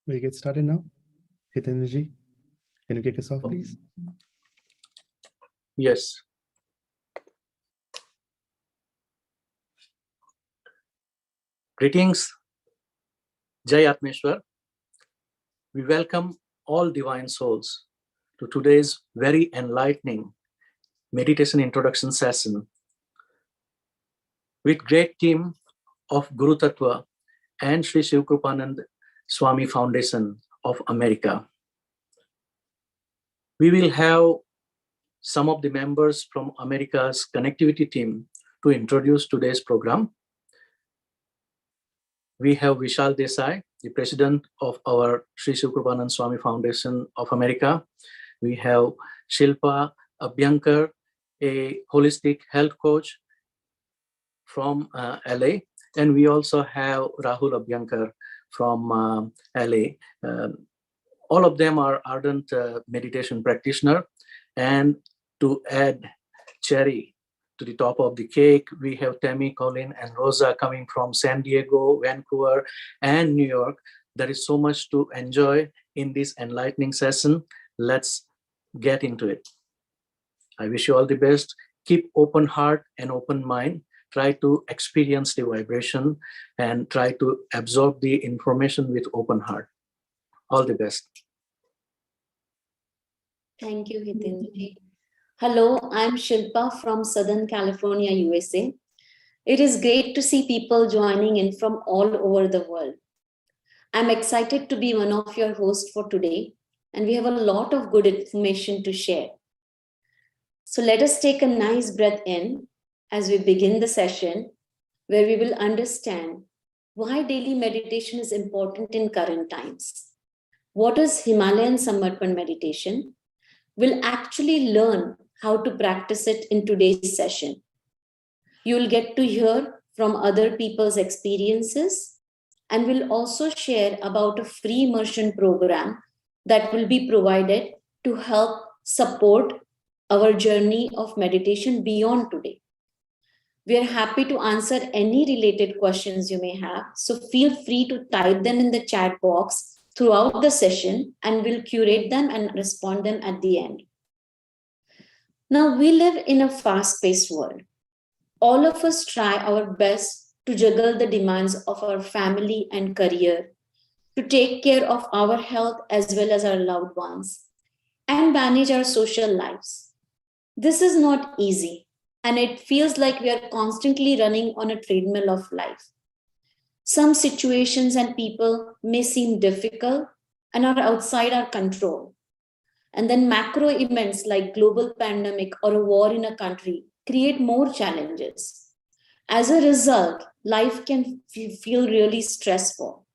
We get started now. Hitenji, can you kick us off, please? Yes. Greetings, Jai Atmeshwar. We welcome all divine souls to today's very enlightening meditation introduction session with great team of Gurutattva and Shree Shivkrupanand Swami Foundation of America. We will have some of the members from America's connectivity team to introduce today's program. We have Vishal Desai, the president of our Shree Shivkrupanand Swami Foundation of America. We have Shilpa Abhyankar, a holistic health coach from LA. And we also have Rahul Abhyankar from LA. All of them are ardent meditation practitioner. And to add cherry to the top of the cake, we have Tammy, Colin, and Rosa coming from San Diego, Vancouver, and New York. There is so much to enjoy in this enlightening session. Let's get into it. I wish you all the best. Keep open heart and open mind. Try to experience the vibration and try to absorb the information with open heart. All the best. Thank you, Hitenji. Hello, I'm Shilpa from Southern California, USA. It is great to see people joining in from all over the world. I'm excited to be one of your hosts for today, and we have a lot of good information to share. So let us take a nice breath in as we begin the session, where we will understand why daily meditation is important in current times. What is Himalayan Samarpan meditation? We'll actually learn how to practice it in today's session. You'll get to hear from other people's experiences, and we'll also share about a free immersion program that will be provided to help support our journey of meditation beyond today. We are happy to answer any related questions you may have, so feel free to type them in the chat box throughout the session, and we'll curate them and respond them at the end. Now, we live in a fast-paced world. All of us try our best to juggle the demands of our family and career, to take care of our health as well as our loved ones, and manage our social lives. This is not easy, and it feels like we are constantly running on a treadmill of life. Some situations and people may seem difficult and are outside our control. And then macro events like global pandemic or a war in a country create more challenges. As a result, life can feel really stressful.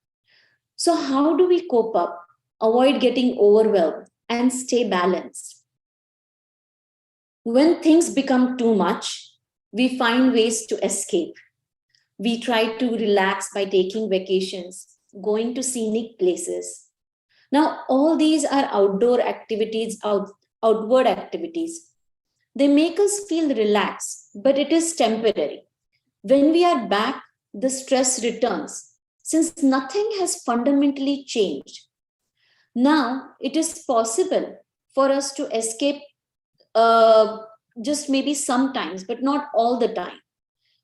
So how do we cope up, avoid getting overwhelmed, and stay balanced? When things become too much, we find ways to escape. We try to relax by taking vacations, going to scenic places. Now, all these are outdoor activities, outward activities. They make us feel relaxed, but it is temporary. When we are back, the stress returns, since nothing has fundamentally changed. Now, it is possible for us to escape just maybe sometimes, but not all the time.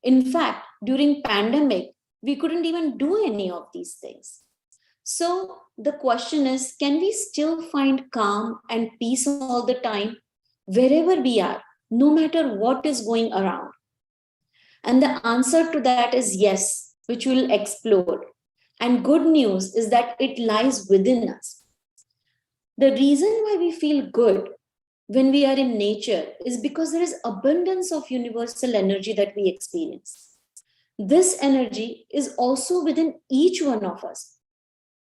In fact, during pandemic, we couldn't even do any of these things. So the question is, can we still find calm and peace all the time, wherever we are, no matter what is going around? And the answer to that is yes, which we'll explore. And good news is that it lies within us. The reason why we feel good when we are in nature is because there is abundance of universal energy that we experience. This energy is also within each one of us.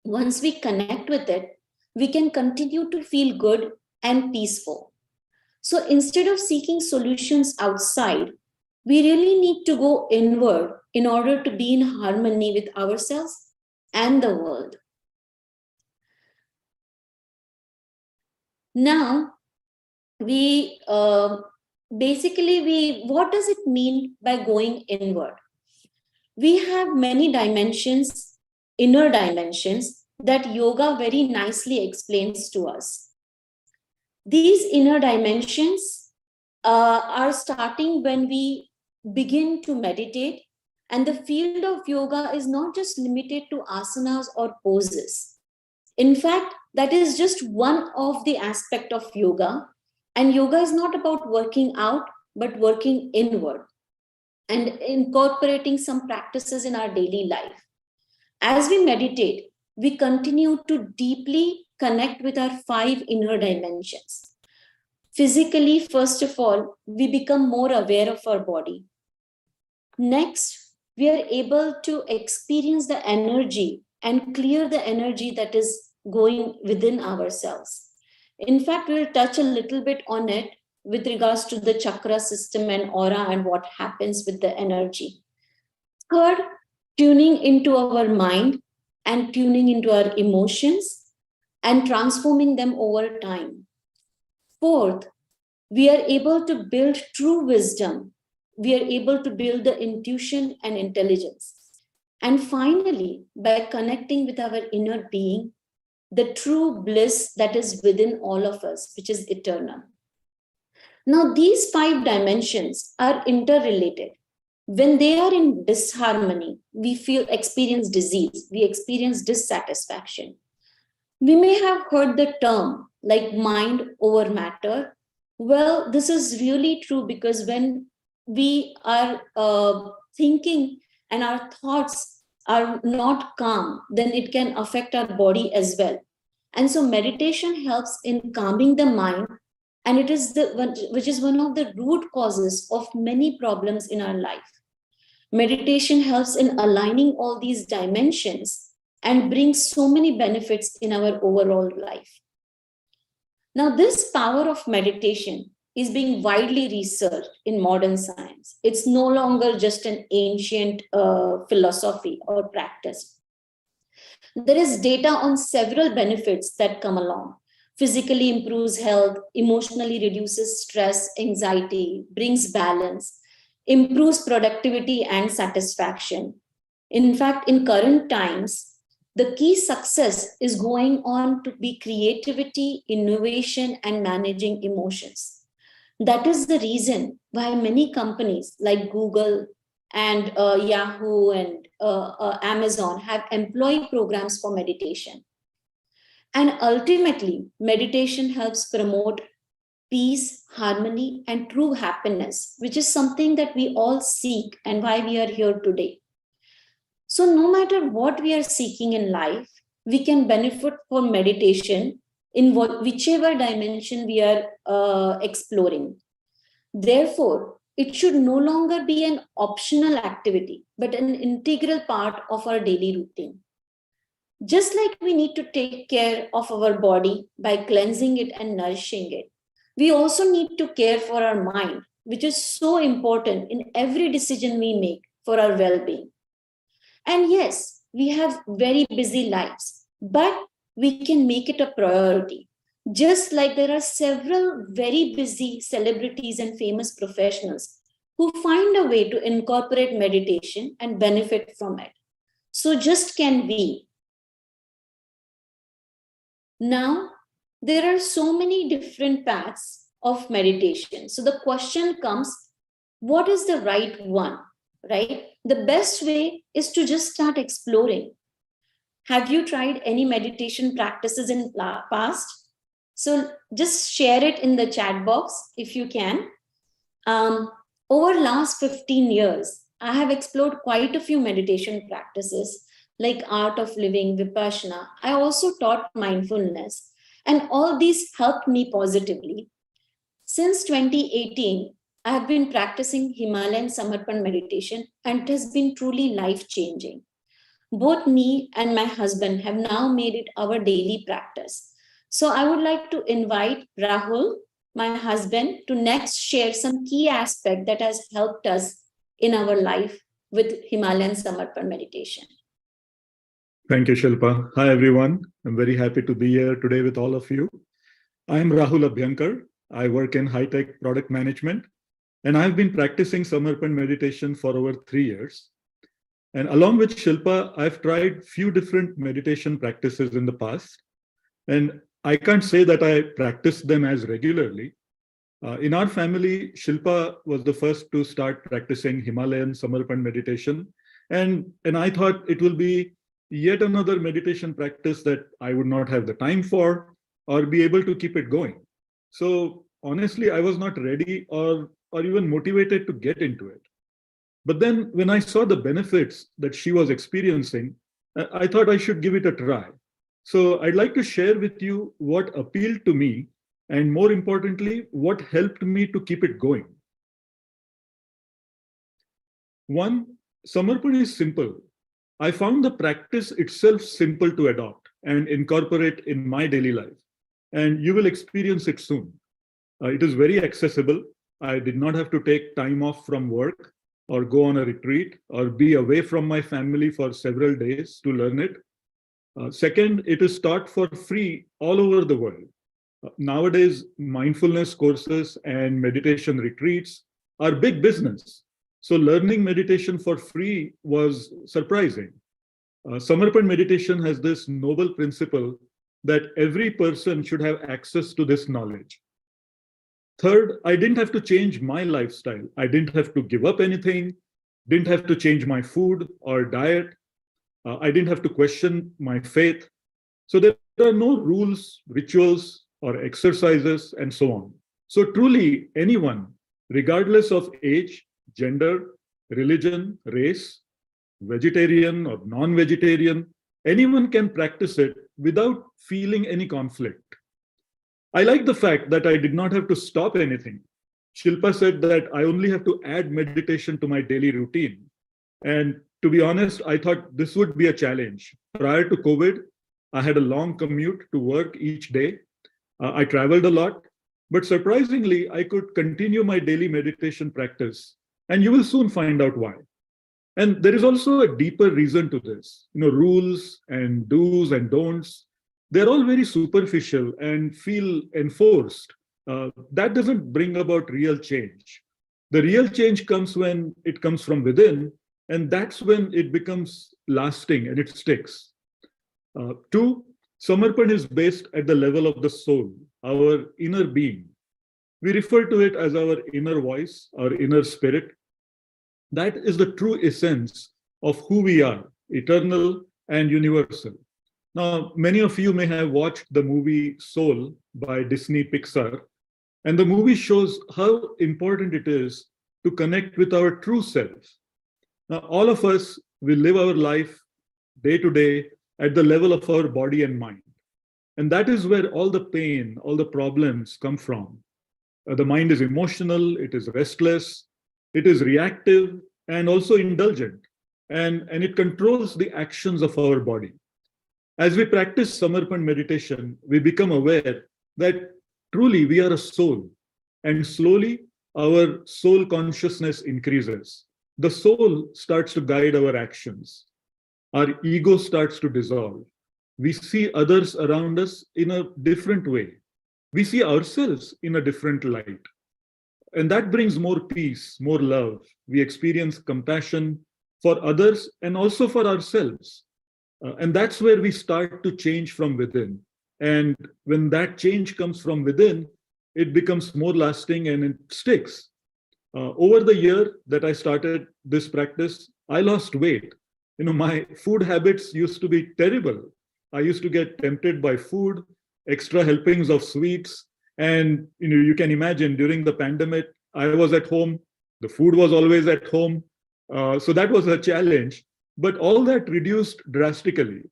Once we connect with it, we can continue to feel good and peaceful. So instead of seeking solutions outside, we really need to go inward in order to be in harmony with ourselves and the world. Now, what does it mean by going inward? We have many dimensions, inner dimensions, that yoga very nicely explains to us. These inner dimensions are starting when we begin to meditate, and the field of yoga is not just limited to asanas or poses. In fact, that is just one of the aspects of yoga. And yoga is not about working out, but working inward and incorporating some practices in our daily life. As we meditate, we continue to deeply connect with our 5 inner dimensions. Physically, first of all, we become more aware of our body. Next, we are able to experience the energy and clear the energy that is going within ourselves. In fact, we'll touch a little bit on it with regards to the chakra system and aura and what happens with the energy. Third, tuning into our mind and tuning into our emotions and transforming them over time. Fourth, we are able to build true wisdom. We are able to build the intuition and intelligence. And finally, by connecting with our inner being, the true bliss that is within all of us, which is eternal. Now, these 5 dimensions are interrelated. When they are in disharmony, we experience disease, we experience dissatisfaction. We may have heard the term like mind over matter. Well, this is really true, because when we are thinking and our thoughts are not calm, then it can affect our body as well. And so meditation helps in calming the mind, and it is which is one of the root causes of many problems in our life. Meditation helps in aligning all these dimensions and brings so many benefits in our overall life. Now, this power of meditation is being widely researched in modern science. It's no longer just an ancient philosophy or practice. There is data on several benefits that come along. Physically improves health, emotionally reduces stress, anxiety, brings balance, improves productivity and satisfaction. In fact, in current times, the key success is going on to be creativity, innovation, and managing emotions. That is the reason why many companies like Google and Yahoo and Amazon have employee programs for meditation. And ultimately, meditation helps promote peace, harmony, and true happiness, which is something that we all seek and why we are here today. So no matter what we are seeking in life, we can benefit from meditation in whichever dimension we are exploring. Therefore, it should no longer be an optional activity, but an integral part of our daily routine. Just like we need to take care of our body by cleansing it and nourishing it, we also need to care for our mind, which is so important in every decision we make for our well-being. And yes, we have very busy lives, but we can make it a priority. Just like there are several very busy celebrities and famous professionals who find a way to incorporate meditation and benefit from it. So just can we. Now, there are so many different paths of meditation. So the question comes, what is the right one, right? The best way is to just start exploring. Have you tried any meditation practices in past? So just share it in the chat box if you can. Over last 15 years, I have explored quite a few meditation practices like art of living, Vipassana. I also taught mindfulness, and all these helped me positively. Since 2018, I have been practicing Himalayan Samarpan meditation, and it has been truly life-changing. Both me and my husband have now made it our daily practice. So I would like to invite Rahul, my husband, to next share some key aspect that has helped us in our life with Himalayan Samarpan meditation. Thank you, Shilpa. Hi, everyone. I'm very happy to be here today with all of you. I'm Rahul Abhyankar. I work in high-tech product management, and I've been practicing Samarpan meditation for over 3 years. And along with Shilpa, I've tried few different meditation practices in the past. And I can't say that I practice them as regularly. In our family, Shilpa was the first to start practicing Himalayan Samarpan meditation. And I thought it will be yet another meditation practice that I would not have the time for or be able to keep it going. So honestly, I was not ready or even motivated to get into it. But then when I saw the benefits that she was experiencing, I thought I should give it a try. So I'd like to share with you what appealed to me, and more importantly, what helped me to keep it going. One, Samarpan is simple. I found the practice itself simple to adopt and incorporate in my daily life. And you will experience it soon. It is very accessible. I did not have to take time off from work or go on a retreat or be away from my family for several days to learn it. Second, it is taught for free all over the world. Nowadays, mindfulness courses and meditation retreats are big business. So learning meditation for free was surprising. Samarpan meditation has this noble principle that every person should have access to this knowledge. Third, I didn't have to change my lifestyle. I didn't have to give up anything, didn't have to change my food or diet. I didn't have to question my faith. So there are no rules, rituals, or exercises, and so on. So truly, anyone, regardless of age, gender, religion, race, vegetarian or non-vegetarian, anyone can practice it without feeling any conflict. I like the fact that I did not have to stop anything. Shilpa said that I only have to add meditation to my daily routine. And to be honest, I thought this would be a challenge. Prior to COVID, I had a long commute to work each day. I traveled a lot, but surprisingly, I could continue my daily meditation practice. And you will soon find out why. And there is also a deeper reason to this. Rules and do's and don'ts, they're all very superficial and feel enforced. That doesn't bring about real change. The real change comes when it comes from within, and that's when it becomes lasting and it sticks. Two, Samarpan is based at the level of the soul, our inner being. We refer to it as our inner voice, our inner spirit. That is the true essence of who we are, eternal and universal. Now, many of you may have watched the movie Soul by Disney Pixar, and the movie shows how important it is to connect with our true self. Now, all of us will live our life day to day at the level of our body and mind. And that is where all the pain, all the problems come from. The mind is emotional, it is restless, it is reactive, and also indulgent. And it controls the actions of our body. As we practice Samarpan meditation, we become aware that truly we are a soul. And slowly, our soul consciousness increases. The soul starts to guide our actions. Our ego starts to dissolve. We see others around us in a different way. We see ourselves in a different light. And that brings more peace, more love. We experience compassion for others and also for ourselves. And that's where we start to change from within. And when that change comes from within, it becomes more lasting and it sticks. Over the year that I started this practice, I lost weight. My food habits used to be terrible. I used to get tempted by food, extra helpings of sweets. And you can imagine during the pandemic, I was at home. The food was always at home. So that was a challenge. But all that reduced drastically.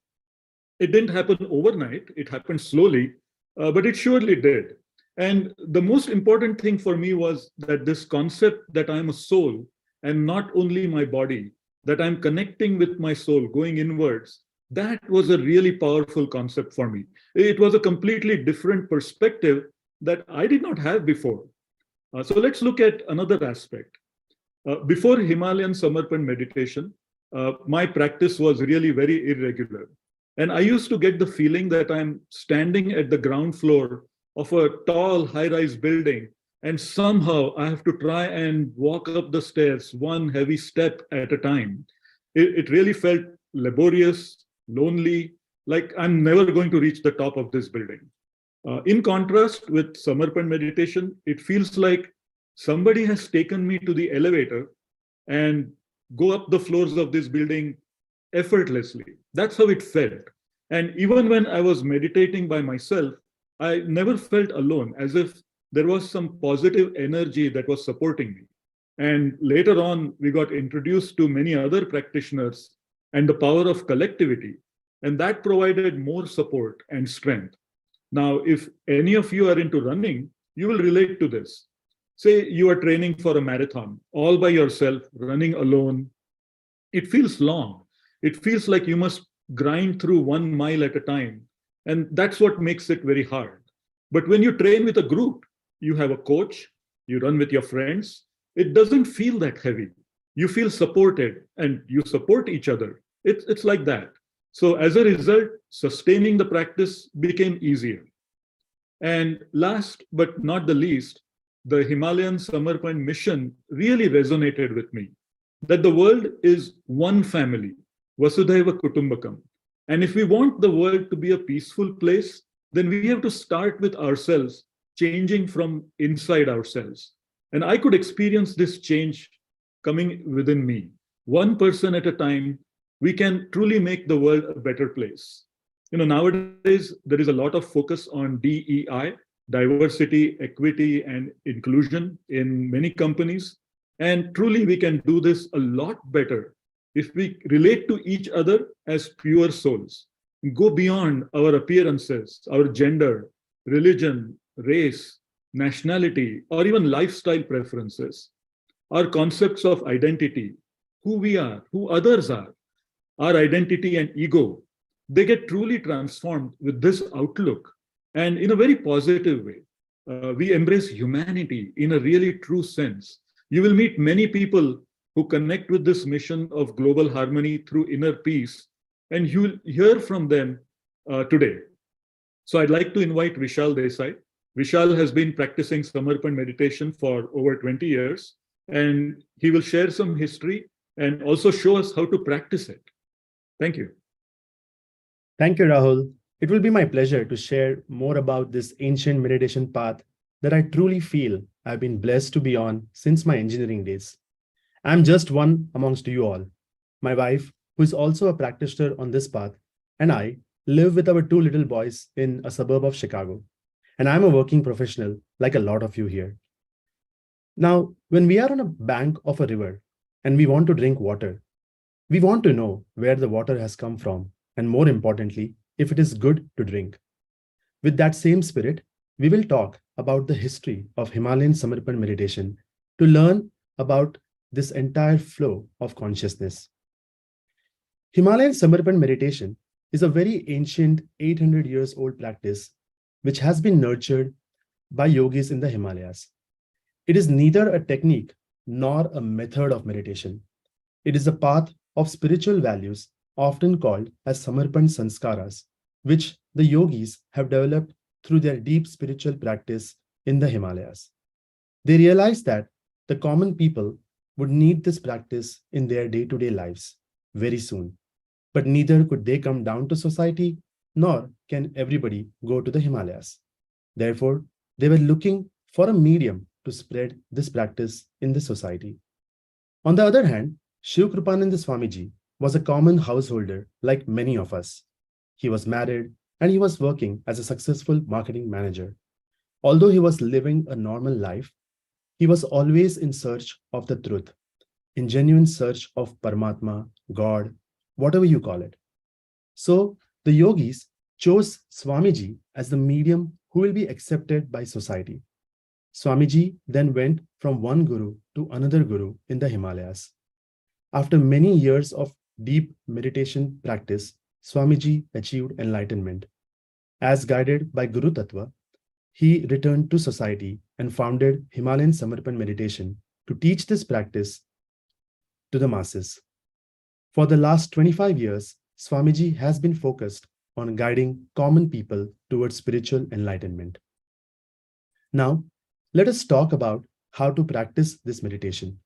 It didn't happen overnight. It happened slowly, but it surely did. And the most important thing for me was that this concept that I'm a soul and not only my body, that I'm connecting with my soul, going inwards, that was a really powerful concept for me. It was a completely different perspective that I did not have before. So let's look at another aspect. Before Himalayan Samarpan meditation, my practice was really very irregular. And I used to get the feeling that I'm standing at the ground floor of a tall high-rise building, and somehow I have to try and walk up the stairs one heavy step at a time. It really felt laborious, lonely, like I'm never going to reach the top of this building. In contrast with Samarpan meditation, it feels like somebody has taken me to the elevator and go up the floors of this building effortlessly. That's how it felt. And even when I was meditating by myself, I never felt alone, as if there was some positive energy that was supporting me. And later on, we got introduced to many other practitioners and the power of collectivity. And that provided more support and strength. Now, if any of you are into running, you will relate to this. Say you are training for a marathon all by yourself, running alone. It feels long. It feels like you must grind through 1 mile at a time. And that's what makes it very hard. But when you train with a group, you have a coach, you run with your friends, it doesn't feel that heavy. You feel supported and you support each other. It's like that. So as a result, sustaining the practice became easier. And last but not the least, the Himalayan Samarpan mission really resonated with me, that the world is one family, Vasudhaiva Kutumbakam. And if we want the world to be a peaceful place, then we have to start with ourselves, changing from inside ourselves. And I could experience this change coming within me. One person at a time, we can truly make the world a better place. Nowadays, there is a lot of focus on DEI, diversity, equity, and inclusion in many companies. And truly, we can do this a lot better if we relate to each other as pure souls, go beyond our appearances, our gender, religion, race, nationality, or even lifestyle preferences. Our concepts of identity, who we are, who others are, our identity and ego, they get truly transformed with this outlook. And in a very positive way, we embrace humanity in a really true sense. You will meet many people who connect with this mission of global harmony through inner peace, and you will hear from them today. So I'd like to invite Vishal Desai. Vishal has been practicing Samarpan meditation for over 20 years, and he will share some history and also show us how to practice it. Thank you. Thank you, Rahul. It will be my pleasure to share more about this ancient meditation path that I truly feel I've been blessed to be on since my engineering days. I'm just one amongst you all. My wife, who is also a practitioner on this path, and I live with our 2 little boys in a suburb of Chicago. And I'm a working professional like a lot of you here. Now, when we are on a bank of a river and we want to drink water, we want to know where the water has come from, and more importantly, if it is good to drink. With that same spirit, we will talk about the history of Himalayan Samarpan meditation to learn about this entire flow of consciousness. Himalayan Samarpan meditation is a very ancient 800 years old practice which has been nurtured by yogis in the Himalayas. It is neither a technique nor a method of meditation. It is a path of spiritual values often called as Samarpan Sanskaras, which the yogis have developed through their deep spiritual practice in the Himalayas. They realized that the common people would need this practice in their day-to-day lives very soon, but neither could they come down to society, nor can everybody go to the Himalayas. Therefore, they were looking for a medium to spread this practice in the society. On the other hand, Shivkrupanand Swamiji was a common householder like many of us. He was married and he was working as a successful marketing manager. Although he was living a normal life, he was always in search of the truth, in genuine search of Paramatma, God, whatever you call it. So the yogis chose Swamiji as the medium who will be accepted by society. Swamiji then went from one guru to another guru in the Himalayas. After many years of deep meditation practice, Swamiji achieved enlightenment. As guided by Gurutattva, he returned to society and founded Himalayan Samarpan meditation to teach this practice to the masses. For the last 25 years, Swamiji has been focused on guiding common people towards spiritual enlightenment. Now, let us talk about how to practice this meditation.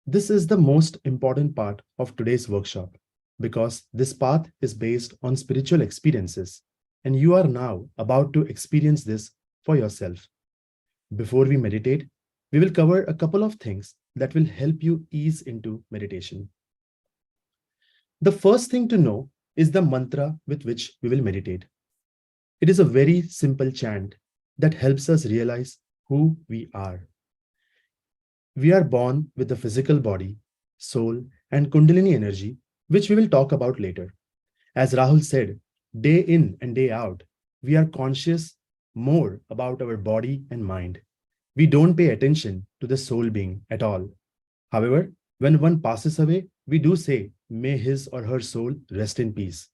This is the most important part of today's workshop because this path is based on spiritual experiences, and you are now about to experience this for yourself. Before we meditate, we will cover a couple of things that will help you ease into meditation. The first thing to know is the mantra with which we will meditate. It is a very simple chant that helps us realize who we are. We are born with the physical body, soul, and Kundalini energy, which we will talk about later. As Rahul said, day in and day out, we are conscious more about our body and mind. We don't pay attention to the soul being at all. However, when one passes away, we do say, may his or her soul rest in peace.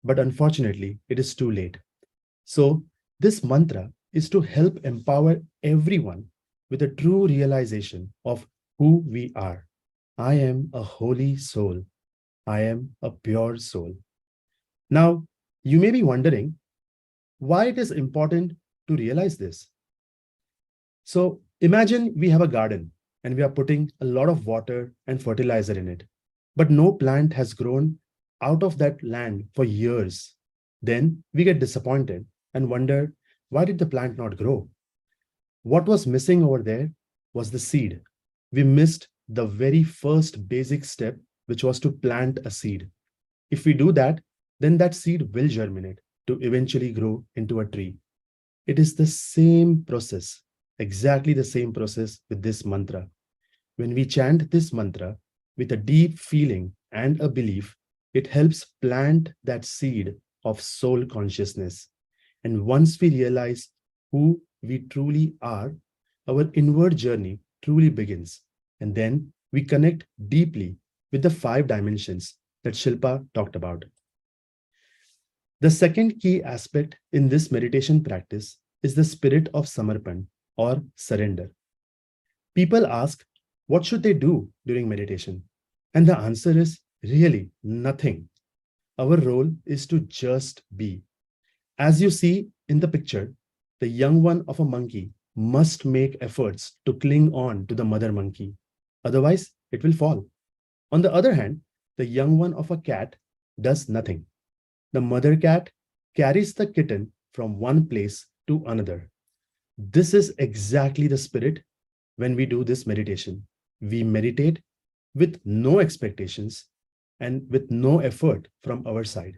But unfortunately, it is too late. So, this mantra is to help empower everyone with a true realization of who we are. I am a holy soul. I am a pure soul. Now, you may be wondering why it is important to realize this. So, imagine we have a garden and we are putting a lot of water and fertilizer in it, but no plant has grown out of that land for years. Then we get disappointed and wonder, why did the plant not grow? What was missing over there was the seed. We missed the very first basic step, which was to plant a seed. If we do that, then that seed will germinate to eventually grow into a tree. It is the same process, exactly the same process with this mantra. When we chant this mantra with a deep feeling and a belief, it helps plant that seed of soul consciousness. And once we realize who we truly are, our inward journey truly begins. And then we connect deeply with the 5 dimensions that Shilpa talked about. The second key aspect in this meditation practice is the spirit of Samarpan or surrender. People ask, what should they do during meditation? And the answer is really nothing. Our role is to just be. As you see in the picture, the young one of a monkey must make efforts to cling on to the mother monkey. Otherwise, it will fall. On the other hand, the young one of a cat does nothing. The mother cat carries the kitten from one place to another. This is exactly the spirit when we do this meditation. We meditate with no expectations and with no effort from our side.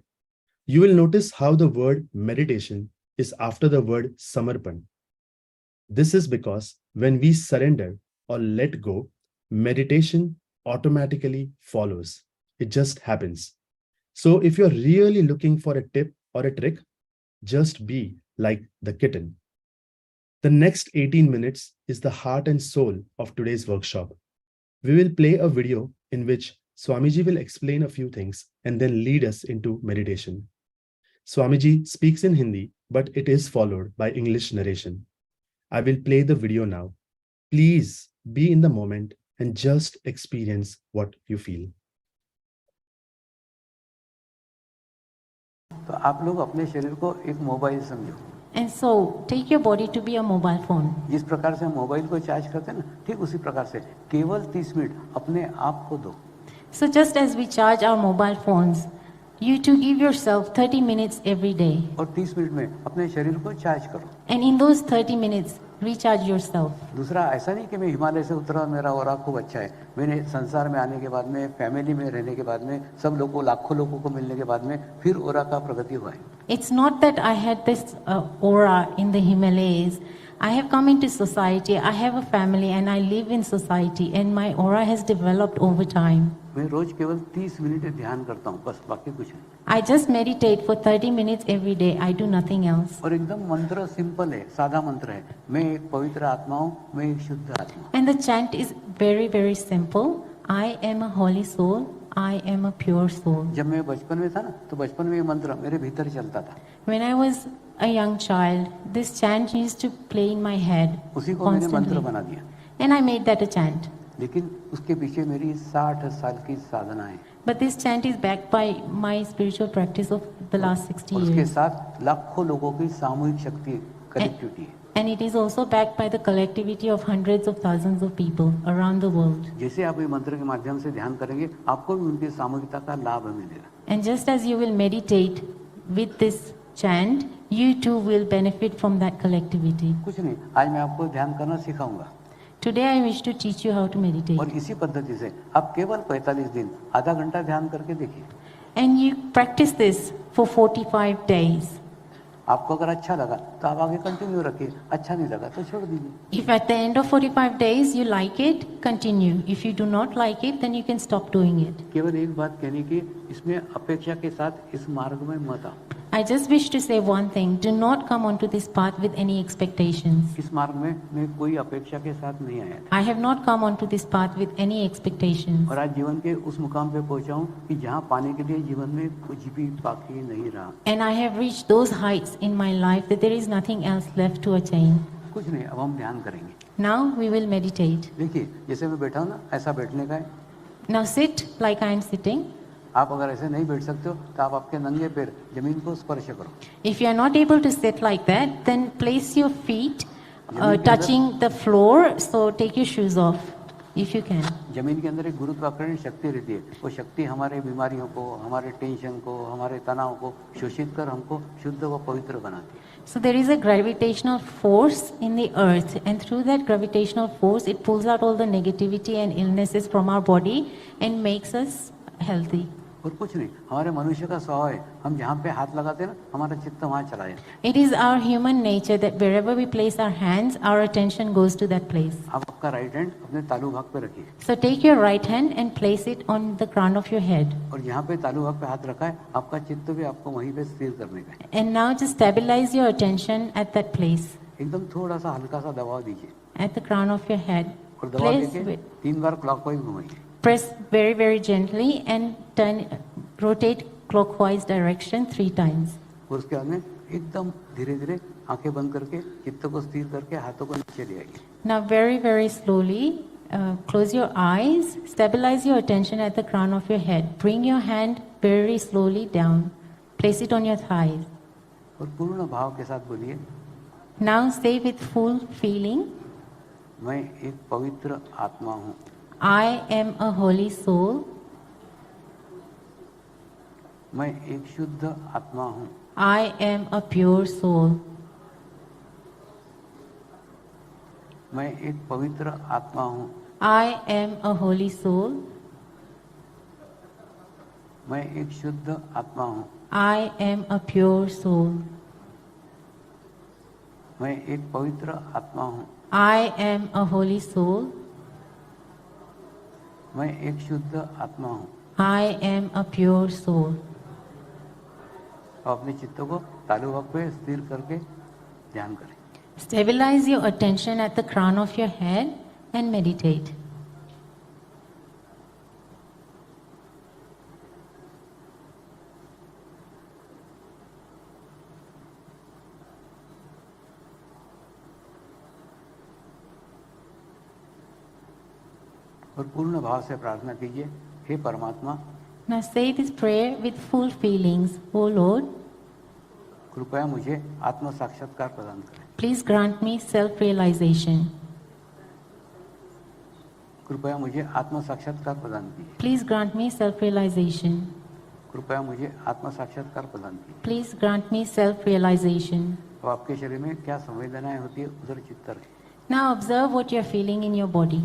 You will notice how the word meditation is after the word Samarpan. This is because when we surrender or let go, meditation automatically follows. It just happens. So if you're really looking for a tip or a trick, just be like the kitten. The next 18 minutes is the heart and soul of today's workshop. We will play a video in which Swamiji will explain a few things and then lead us into meditation. Swamiji speaks in Hindi, but it is followed by English narration. I will play the video now. Please be in the moment and just experience what you feel. तो आप लोग अपने शरीर को एक mobile समझो. And so take your body to be a mobile phone. जिस प्रकार से हम मोबाइल को चार्ज करते हैं ना, ठीक उसी प्रकार से केवल 30 मिनट अपने आप को दो. So just as we charge our mobile phones, you to give yourself 30 minutes every day. और 30 मिनट में अपने शरीर को चार्ज करो. And in those 30 minutes, recharge yourself. दूसरा ऐसा नहीं कि मैं हिमालय से उतरा मेरा ऑरा खूब अच्छा है. मैंने संसार में आने के बाद में, फैमिली में रहने के बाद में, सब लोगों लाखों लोगों को मिलने के बाद में फिर ऑरा का प्रगति हुआ है. It's not that I had this aura in the Himalayas. I have come into society, I have a family and I live in society and my aura has developed over time. मैं रोज केवल 30 minute ध्यान करता हूँ, बस बाकी कुछ नहीं. I just meditate for 30 minutes every day. I do nothing else. और एकदम मंत्र सिंपल है, सादा मंत्र है. मैं एक पवित्र आत्मा हूँ, मैं एक शुद्ध आत्मा हूँ. And the chant is very, very simple. I am a holy soul. I am a pure soul. जब मैं बचपन में था ना, तो बचपन में ये मंत्र मेरे भीतर चलता था. When I was a young child, this chant used to play in my head उसी को मैंने मंत्र constantly. बना दिया. And I made that a chant. लेकिन उसके पीछे मेरी 60 साल की साधना है. But this chant is backed by my spiritual practice of the last 60 और उसके years. साथ लाखों लोगों की सामूहिक शक्ति कनेक्टिविटी है. And it is also backed by the collectivity of hundreds of thousands of people around the world. जैसे आप ये मंत्र के माध्यम से ध्यान करेंगे आपको भी उनकी सामूहिकता का लाभ मिलेगा. And just as you will meditate with this chant, you too will benefit from that collectivity. कुछ नहीं, आज मैं आपको ध्यान करना सिखाऊंगा. Today I wish to teach you how to meditate. और इसी पद्धति से आप केवल 45 दिन आधा घंटा ध्यान करके देखिए. And you practice this for 45 days. आपको अगर अच्छा लगा तो आप आगे कंटिन्यू रखिए, अच्छा नहीं लगा तो छोड़ दीजिए. If at the end of 45 days you like it, continue. If you do not like it, then you can stop doing it. केवल एक बात कहने की, इसमें अपेक्षा के साथ इस मार्ग में मत आओ. I just wish to say one thing. Do not come onto this path with any expectations. इस मार्ग में मैं कोई अपेक्षा के साथ नहीं आया था. I have not come onto this path with any expectations. और आज जीवन के उस मुकाम पे पहुंचा हूं कि जहां पाने के लिए जीवन में कुछ भी बाकी नहीं रहा. And I have reached those heights in my life that there is nothing else left to attain. कुछ नहीं, अब हम ध्यान करेंगे. Now we will meditate. देखिए जैसे मैं बैठा हूं ना, ऐसा बैठने का है. Now sit like I am sitting. आप अगर ऐसे नहीं बैठ सकते हो तो आप आपके नंगे पैर जमीन को स्पर्श करो. If you are not able to sit like that, then place your feet touching the floor. So take your shoes off if you can. जमीन के अंदर एक गुरुत्वाकर्षण शक्ति रहती है. वो शक्ति हमारे बीमारियों को, हमारे टेंशन को, हमारे तनाव को शोषित कर हमको शुद्ध व पवित्र बनाती है. So there is a gravitational force in the earth, and through that gravitational force, it pulls out all the negativity and illnesses from our body and makes us healthy. और कुछ नहीं, हमारे मनुष्य का स्वभाव है, हम जहाँ पे हाथ लगाते हैं ना, हमारा चित्त वहाँ चला जाता है. It is our human nature that wherever we place our hands, our attention goes to that place. आप आपका राइट हैंड अपने तालू भाग पे रखिए. So take your right hand and place it on the crown of your head. और जहाँ पे तालू भाग पे हाथ रखा है, आपका चित्त भी आपको वहीं पे स्थिर करने का है. And now just stabilize your attention at that place, एकदम थोड़ा सा हल्का सा दबाव दीजिए. at the crown of your head. और दबाव Place देके with- 3 बार क्लॉकवाइज घुमाइए. Press very, very gently and rotate clockwise direction 3 times. और उसके बाद में एकदम धीरे धीरे आंखें बंद करके चित्त को स्थिर करके हाथों को नीचे ले आइए. Now very, very slowly close your eyes, stabilize your attention at the crown of your head. Bring your hand very slowly down. Place it on your thighs. और पूर्ण भाव के साथ बोलिए, Now say with full feeling, मैं एक पवित्र आत्मा हूँ. I am a holy soul. मैं एक शुद्ध आत्मा हूँ. I am a pure soul. मैं एक पवित्र आत्मा हूँ. I am a holy soul. मैं एक शुद्ध आत्मा हूँ. I am a pure soul. मैं एक पवित्र आत्मा हूँ. I am a holy soul. मैं एक शुद्ध आत्मा हूँ. I am a pure soul. और अपने चित्त को तालु भाग पे स्थिर करके ध्यान करें. Stabilize your attention at the crown of your head and meditate. और पूर्ण भाव से प्रार्थना कीजिए, हे परमात्मा, Now say this prayer with full feelings. O Lord, कृपया मुझे आत्म साक्षात्कार प्रदान करें. please grant me self-realization. कृपया मुझे आत्म साक्षात्कार प्रदान कीजिए. Please grant me self-realization. कृपया मुझे आत्म साक्षात्कार प्रदान कीजिए. Please grant me self-realization. अब आपके शरीर में क्या संवेदनाएं होती है उधर चित्त रहे. Now observe what you are feeling in your body.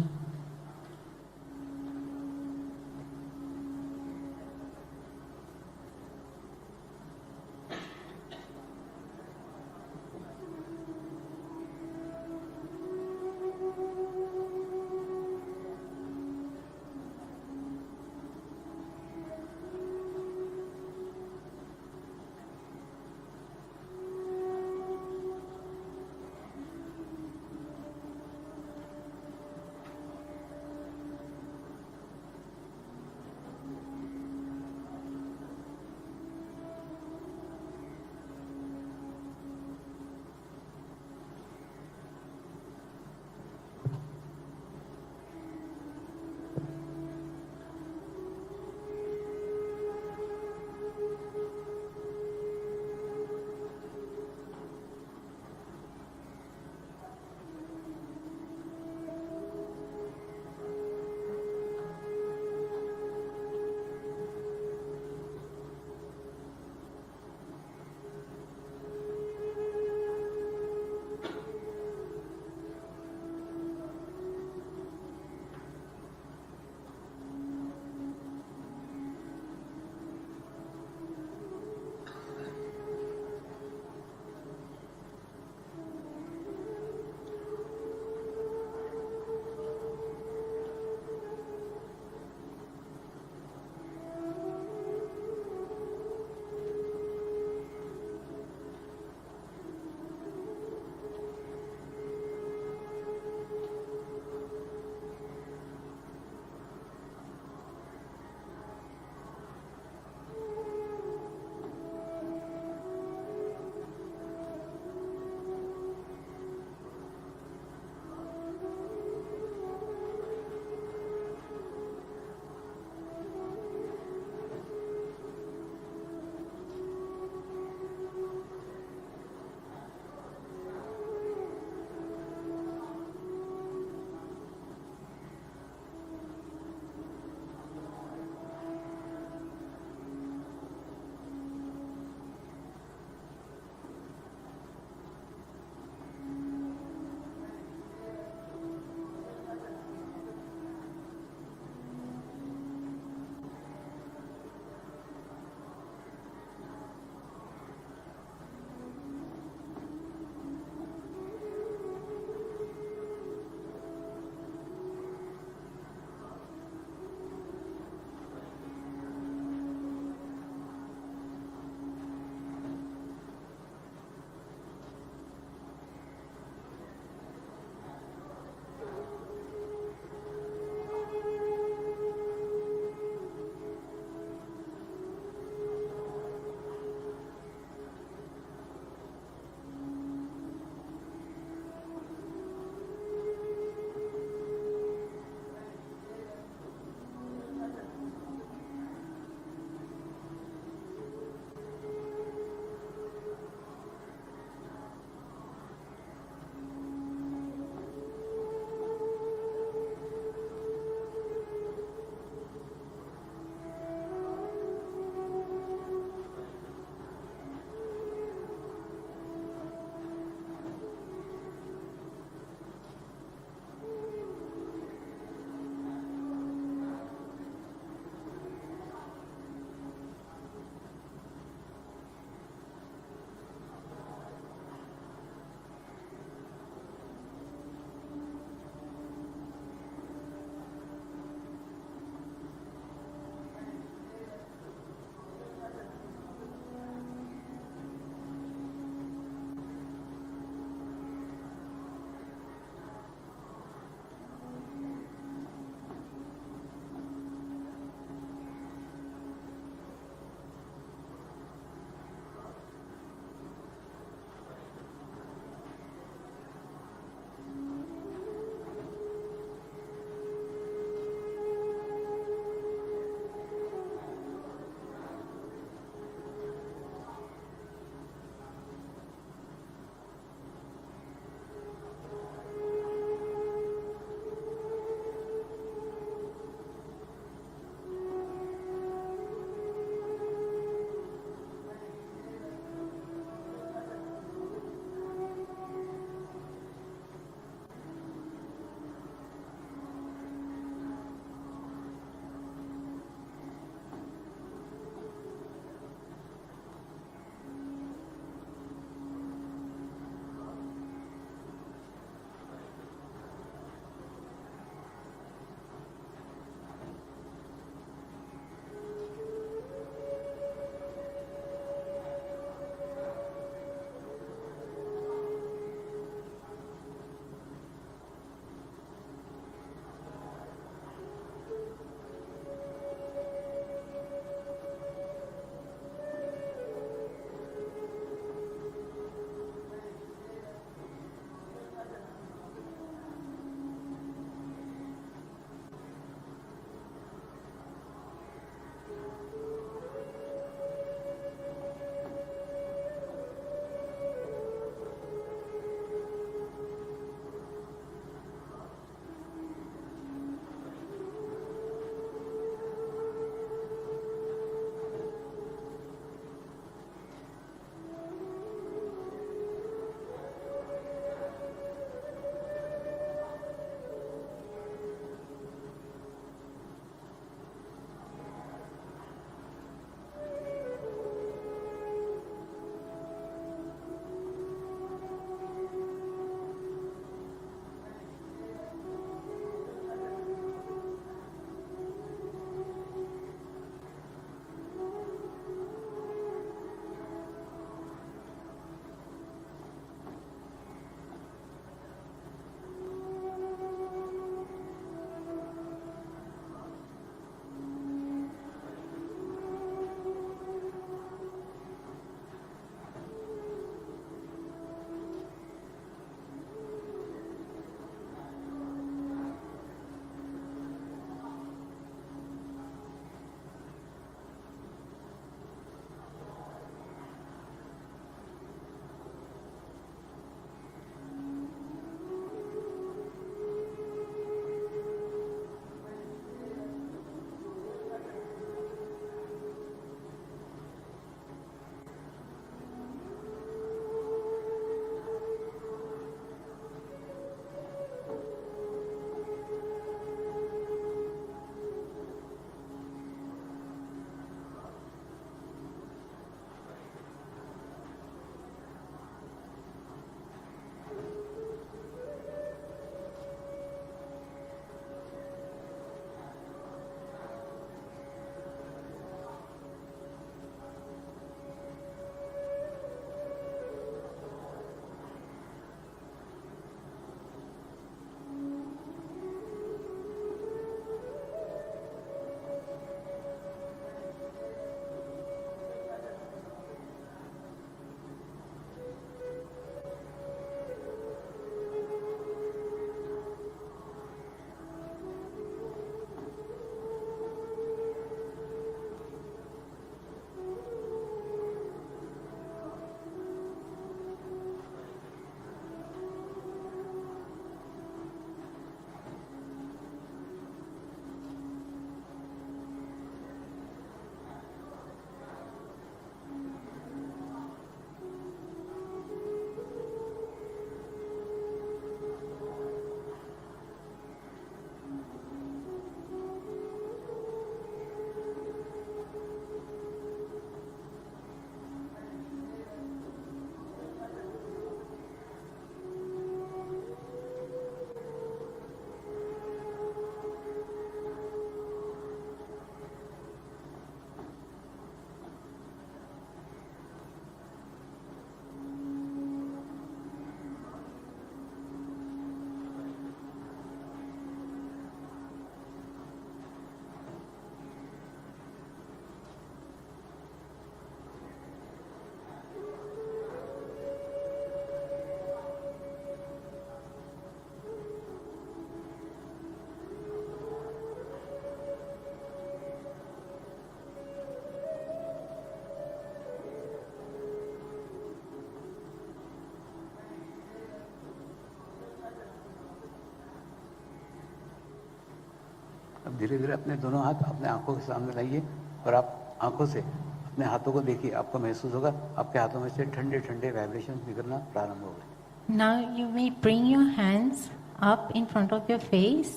धीरे धीरे अपने दोनों हाथ अपने आंखों के सामने लाइए और आप आंखों से अपने हाथों को देखिए, आपको महसूस होगा आपके हाथों में से ठंडे ठंडे वाइब्रेशन निकलना प्रारंभ हो गए। Now you may bring your hands up in front of your face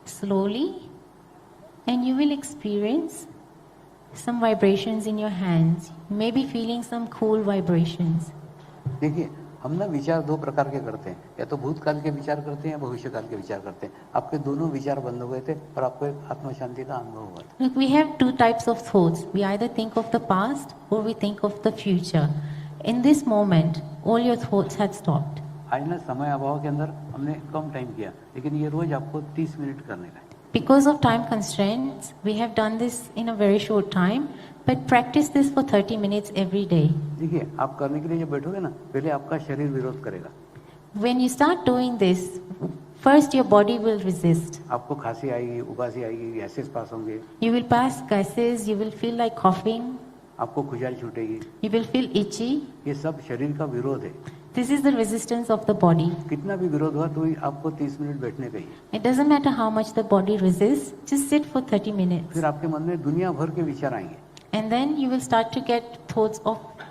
slowly, and you will experience some vibrations in your hands. You may be feeling some cool vibrations. देखिए, हम ना विचार दो प्रकार के करते हैं, या तो भूतकाल के विचार करते हैं या भविष्यकाल के विचार करते हैं। आपके दोनों विचार बंद हो गए थे और आपको एक आत्म शांति का अनुभव हुआ था। Look, we have two types of thoughts. We either think of the past or we think of the future. In this moment, all your thoughts had stopped. आज ना समय अभाव के अंदर हमने कम टाइम किया, लेकिन ये रोज आपको 30 मिनट करने का है। Because of time constraints, we have done this in a very short time, but practice this for 30 minutes every day. देखिए, आप करने के लिए जब बैठोगे ना, पहले आपका शरीर विरोध करेगा। When you start doing this, first your body will resist. आपको खांसी आएगी, उबासी आएगी, गैसेस पास होंगे, You will pass gases, you will feel like coughing, आपको खुजल छूटेगी। you will feel itchy. ये सब शरीर का विरोध है। This is the resistance of the body. कितना भी विरोध हुआ तो आपको 30 मिनट बैठने का ही है। It doesn't matter how much the body resists, just sit for 30 minutes. फिर आपके मन में दुनिया भर के विचार आएंगे। And then you will start to get thoughts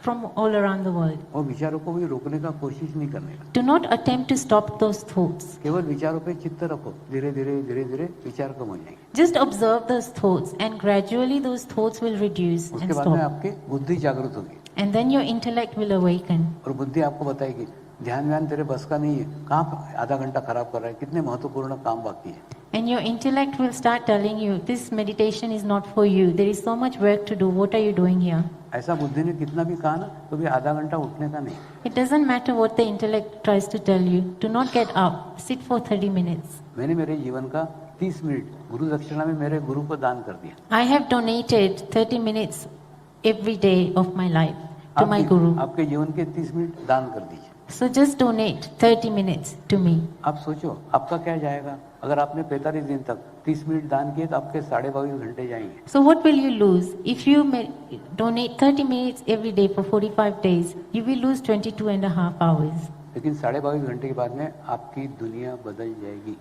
from all around the world. और विचारों को भी रोकने का कोशिश नहीं करने का। Do not attempt to stop those thoughts. केवल विचारों पे चित्त रखो, धीरे धीरे विचार कम हो जाएंगे। Just observe those thoughts and gradually those thoughts will reduce and उसके बाद में stop. आपकी बुद्धि जागृत होगी And then your intellect will awaken. और बुद्धि आपको बताएगी ध्यान तेरे बस का नहीं है, कहाँ आधा घंटा खराब कर रहा है, कितने महत्वपूर्ण काम बाकी है। And your intellect will start telling you, this meditation is not for you. There is so much work to do. What are you doing here? ऐसा बुद्धि ने कितना भी कहा ना, तो भी आधा घंटा उठने का नहीं। It doesn't matter what the intellect tries to tell you. Do not get up. Sit for 30 minutes. मैंने मेरे जीवन का 30 मिनट गुरु दक्षिणा में मेरे गुरु को दान कर दिया। I have donated 30 minutes every day of my life to my guru. आपके जीवन के 30 मिनट दान कर दीजिए। So just donate 30 minutes to me. आप सोचो आपका क्या जाएगा, अगर आपने 45 दिन तक 30 मिनट दान किए तो आपके 22.5 घंटे जाएंगे। So what will you lose? If you donate 30 minutes every day for 45 days, you will lose 22 and a half hours. लेकिन 22.5 घंटे के बाद में आपकी दुनिया बदल जाएगी।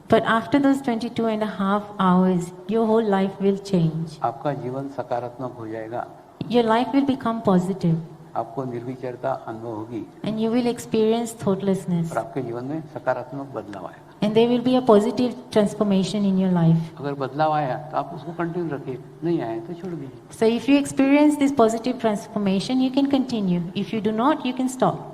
But after those 22 and a half hours, your whole life will change. आपका जीवन सकारात्मक हो जाएगा। Your life will become positive. आपको निर्विचारता अनुभव होगी And you will experience thoughtlessness. और आपके जीवन में सकारात्मक बदलाव आएगा। And there will be a positive transformation in your life. अगर बदलाव आया तो आप उसको कंटिन्यू रखिए, नहीं आया तो छोड़ दीजिए। So if you experience this positive transformation, you can continue. If you do not, you can stop.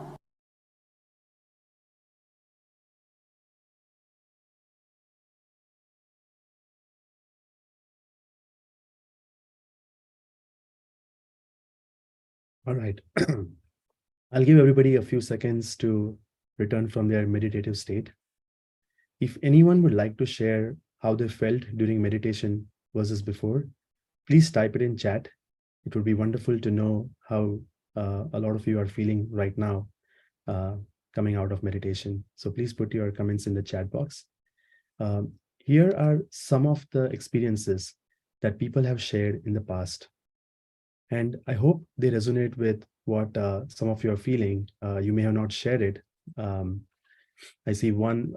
All right. I'll give everybody a few seconds to return from their meditative state. If anyone would like to share how they felt during meditation versus before, please type it in chat. It would be wonderful to know how a lot of you are feeling right now coming out of meditation. So please put your comments in the chat box. Here are some of the experiences that people have shared in the past. And I hope they resonate with what some of you are feeling. You may have not shared it. I see one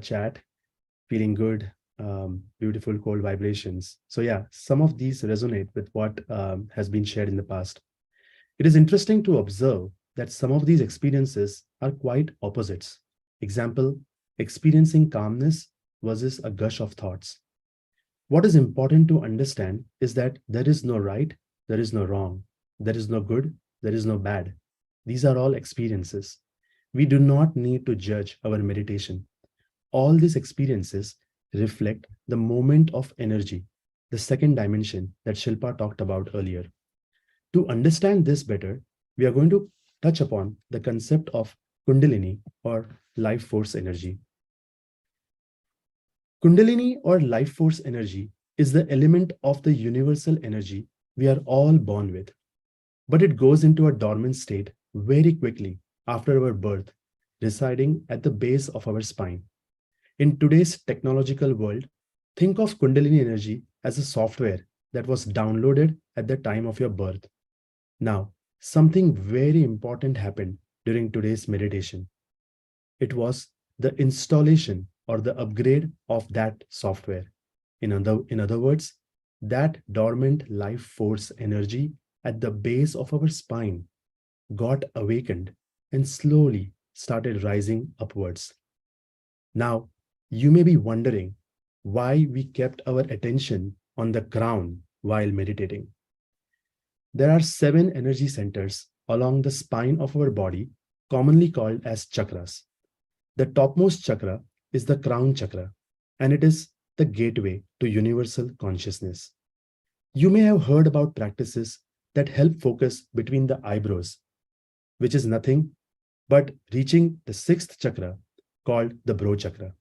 chat, feeling good, beautiful cold vibrations. So yeah, some of these resonate with what has been shared in the past. It is interesting to observe that some of these experiences are quite opposites. Example, experiencing calmness versus a gush of thoughts. What is important to understand is that there is no right, there is no wrong, there is no good, there is no bad. These are all experiences. We do not need to judge our meditation. All these experiences reflect the moment of energy, the second dimension that Shilpa talked about earlier. To understand this better, we are going to touch upon the concept of Kundalini or life force energy. Kundalini or life force energy is the element of the universal energy we are all born with, but it goes into a dormant state very quickly after our birth, residing at the base of our spine. In today's technological world, think of Kundalini energy as a software that was downloaded at the time of your birth. Now, something very important happened during today's meditation. It was the installation or the upgrade of that software. In other words, that dormant life force energy at the base of our spine got awakened and slowly started rising upwards. Now, you may be wondering why we kept our attention on the crown while meditating. There are 7 energy centers along the spine of our body, commonly called as chakras. The topmost chakra is the crown chakra, and it is the gateway to universal consciousness. You may have heard about practices that help focus between the eyebrows, which is nothing but reaching the 6th chakra called the brow chakra.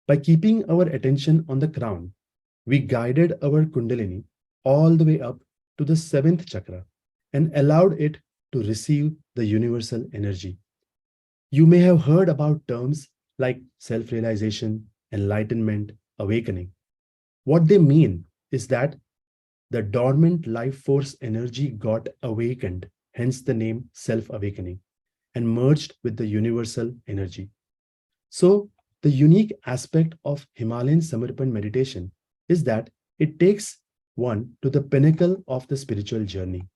By keeping our attention on the crown, we guided our kundalini all the way up to the 7th chakra and allowed it to receive the universal energy. You may have heard about terms like self-realization, enlightenment, awakening. What they mean is that the dormant life force energy got awakened, hence the name self-awakening, and merged with the universal energy. So, the unique aspect of Himalayan Samarpan meditation is that it takes one to the pinnacle of the spiritual journey.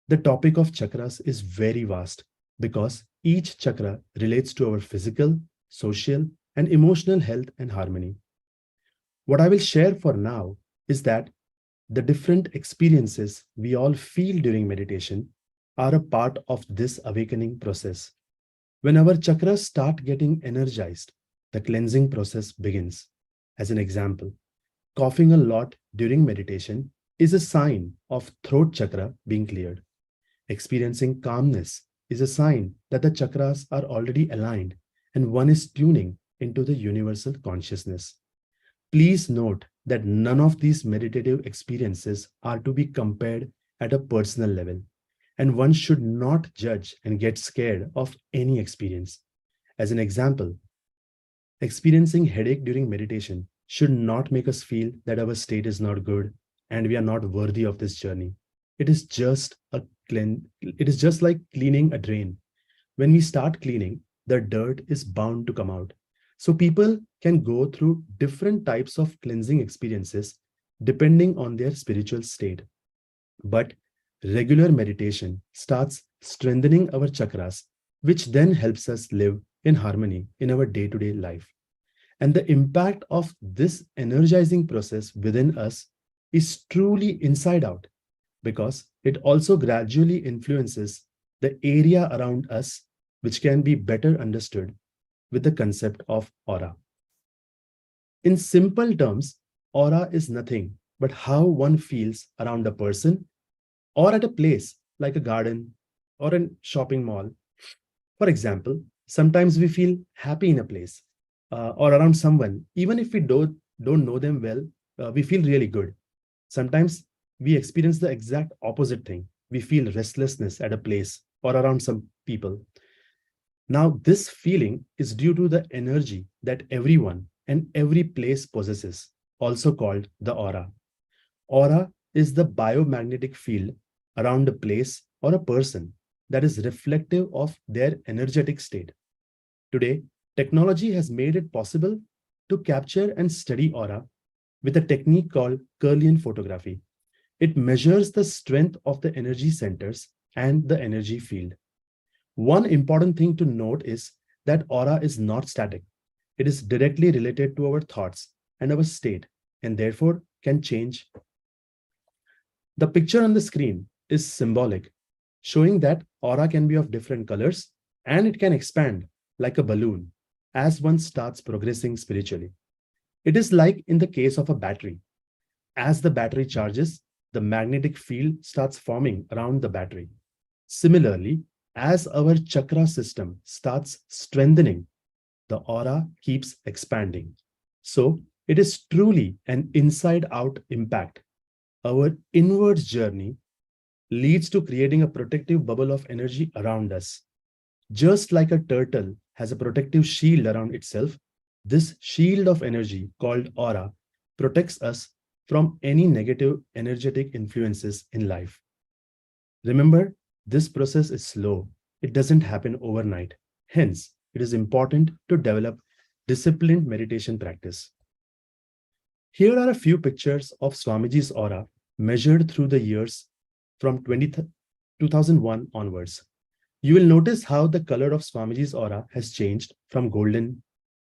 The topic of chakras is very vast because each chakra relates to our physical, social, and emotional health and harmony. What I will share for now is that the different experiences we all feel during meditation are a part of this awakening process. When our chakras start getting energized, the cleansing process begins. As an example, coughing a lot during meditation is a sign of throat chakra being cleared. Experiencing calmness is a sign that the chakras are already aligned and one is tuning into the universal consciousness. Please note that none of these meditative experiences are to be compared at a personal level, and one should not judge and get scared of any experience. As an example, experiencing headache during meditation should not make us feel that our state is not good and we are not worthy of this journey. It is just like cleaning a drain. When we start cleaning, the dirt is bound to come out. So people can go through different types of cleansing experiences depending on their spiritual state. But regular meditation starts strengthening our chakras, which then helps us live in harmony in our day-to-day life. And the impact of this energizing process within us is truly inside out, because it also gradually influences the area around us, which can be better understood with the concept of aura. In simple terms, aura is nothing but how one feels around a person or at a place like a garden or a shopping mall. For example, sometimes we feel happy in a place or around someone, even if we don't know them well, we feel really good. Sometimes we experience the exact opposite thing. We feel restlessness at a place or around some people. Now, this feeling is due to the energy that everyone and every place possesses, also called the aura. Aura is the biomagnetic field around a place or a person that is reflective of their energetic state. Today, technology has made it possible to capture and study aura with a technique called Kirlian photography. It measures the strength of the energy centers and the energy field. One important thing to note is that aura is not static. It is directly related to our thoughts and our state, and therefore can change. The picture on the screen is symbolic, showing that aura can be of different colors and it can expand like a balloon as one starts progressing spiritually. It is like in the case of a battery. As the battery charges, the magnetic field starts forming around the battery. Similarly, as our chakra system starts strengthening, the aura keeps expanding. So it is truly an inside-out impact. Our inwards journey leads to creating a protective bubble of energy around us. Just like a turtle has a protective shield around itself, this shield of energy called aura protects us from any negative energetic influences in life. Remember, this process is slow. It doesn't happen overnight. Hence, it is important to develop disciplined meditation practice. Here are a few pictures of Swamiji's aura measured through the years from 2001 onwards. You will notice how the color of Swamiji's aura has changed from golden,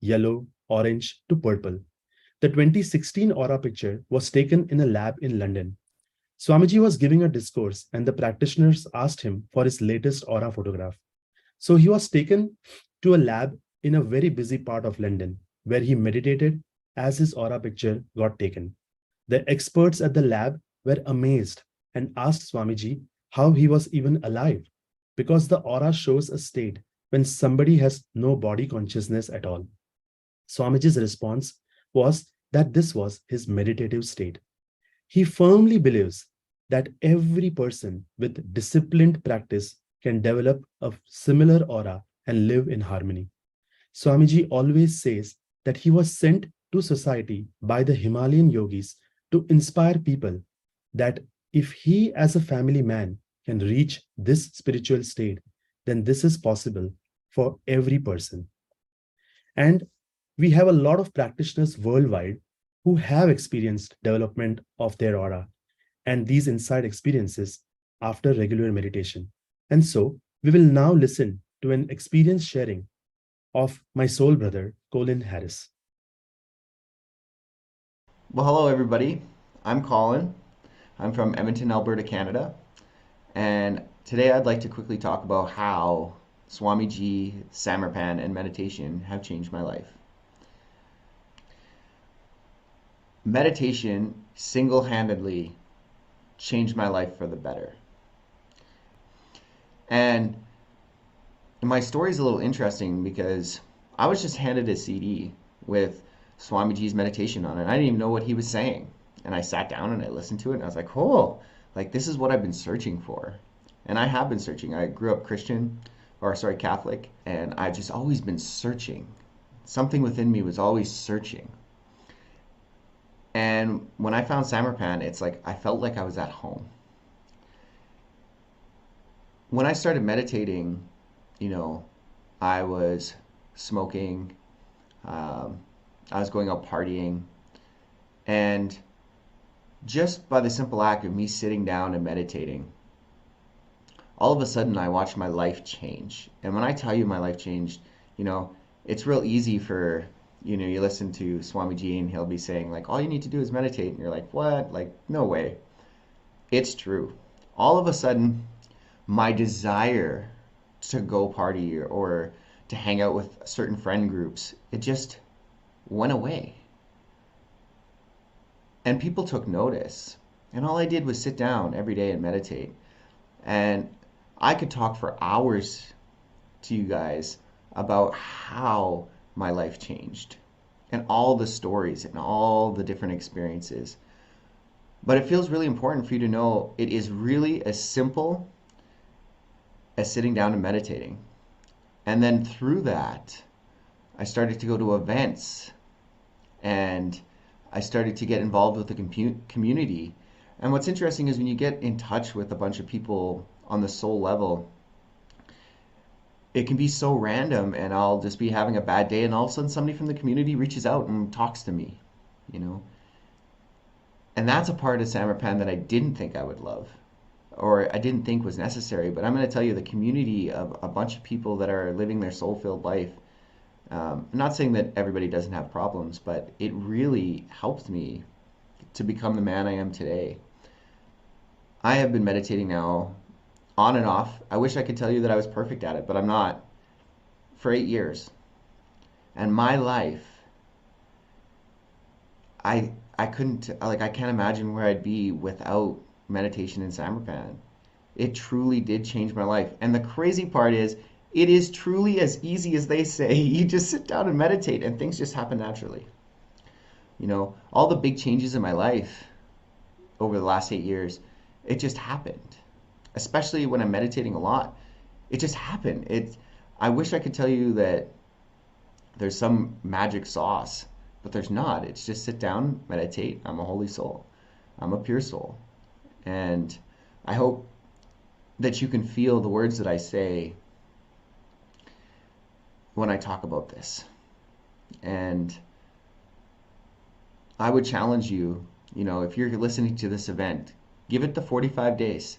yellow, orange to purple. The 2016 aura picture was taken in a lab in London. Swamiji was giving a discourse and the practitioners asked him for his latest aura photograph. So he was taken to a lab in a very busy part of London where he meditated as his aura picture got taken. The experts at the lab were amazed and asked Swamiji how he was even alive, because the aura shows a state when somebody has no body consciousness at all. Swamiji's response was that this was his meditative state. He firmly believes that every person with disciplined practice can develop a similar aura and live in harmony. Swamiji always says that he was sent to society by the Himalayan yogis to inspire people that if he as a family man can reach this spiritual state, then this is possible for every person. And we have a lot of practitioners worldwide who have experienced development of their aura and these inside experiences after regular meditation. And so we will now listen to an experience sharing of my soul brother, Colin Harris. Well, hello everybody. I'm Colin. I'm from Edmonton, Alberta, Canada. And today I'd like to quickly talk about how Swamiji, Samarpan, and meditation have changed my life. Meditation single-handedly changed my life for the better. And my story is a little interesting because I was just handed a CD with Swamiji's meditation on it. I didn't even know what he was saying. And I sat down and I listened to it and I was like, oh, like this is what I've been searching for. And I have been searching. I grew up Catholic, and I've just always been searching. Something within me was always searching. And when I found Samarpan, it's like I felt like I was at home. When I started meditating, I was smoking, I was going out partying, and just by the simple act of me sitting down and meditating, all of a sudden I watched my life change. And when I tell you my life changed, it's real easy for, you listen to Swamiji and he'll be saying like, all you need to do is meditate. And you're like, what? Like, no way. It's true. All of a sudden, my desire to go party or to hang out with certain friend groups, it just went away. And people took notice. And all I did was sit down every day and meditate. And I could talk for hours to you guys about how my life changed and all the stories and all the different experiences. But it feels really important for you to know it is really as simple as sitting down and meditating. And then through that, I started to go to events and I started to get involved with the community. And what's interesting is when you get in touch with a bunch of people on the soul level, it can be so random, and I'll just be having a bad day and all of a sudden somebody from the community reaches out and talks to me, And that's a part of Samarpan that I didn't think I would love, or I didn't think was necessary. But I'm going to tell you, the community of a bunch of people that are living their soul-filled life, I'm not saying that everybody doesn't have problems, but it really helped me to become the man I am today. I have been meditating now on and off. I wish I could tell you that I was perfect at it, but I'm not. For 8 years. And my life, I can't imagine where I'd be without meditation and Samarpan. It truly did change my life. And the crazy part is, it is truly as easy as they say. You just sit down and meditate and things just happen naturally. All the big changes in my life over the last 8 years, it just happened. Especially when I'm meditating a lot, it just happened. I wish I could tell you that there's some magic sauce, but there's not. It's just sit down, meditate. I'm a holy soul. I'm a pure soul. And I hope that you can feel the words that I say when I talk about this. And I would challenge you, if you're listening to this event, give it the 45 days.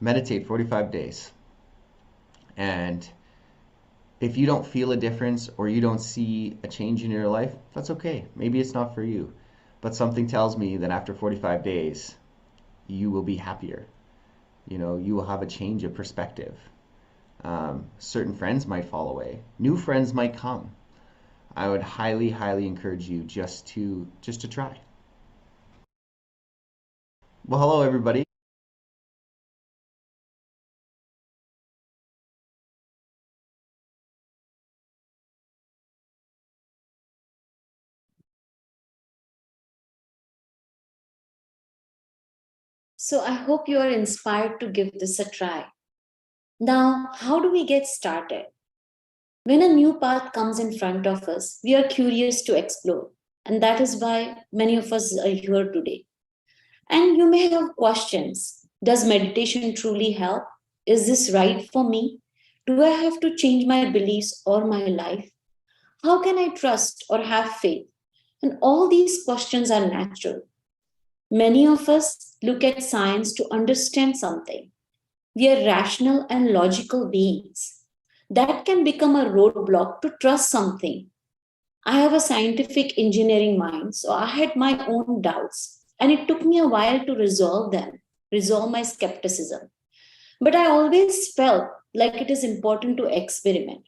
Meditate 45 days. And if you don't feel a difference or you don't see a change in your life, that's okay. Maybe it's not for you. But something tells me that after 45 days, you will be happier. You will have a change of perspective. Certain friends might fall away. New friends might come. I would highly, highly encourage you just to try. Well, hello, everybody. So I hope you are inspired to give this a try. Now, how do we get started? When a new path comes in front of us, we are curious to explore. And that is why many of us are here today. And you may have questions. Does meditation truly help? Is this right for me? Do I have to change my beliefs or my life? How can I trust or have faith? And all these questions are natural. Many of us look at science to understand something. We are rational and logical beings. That can become a roadblock to trust something. I have a scientific engineering mind, so I had my own doubts, and it took me a while to resolve my skepticism. But I always felt like it is important to experiment.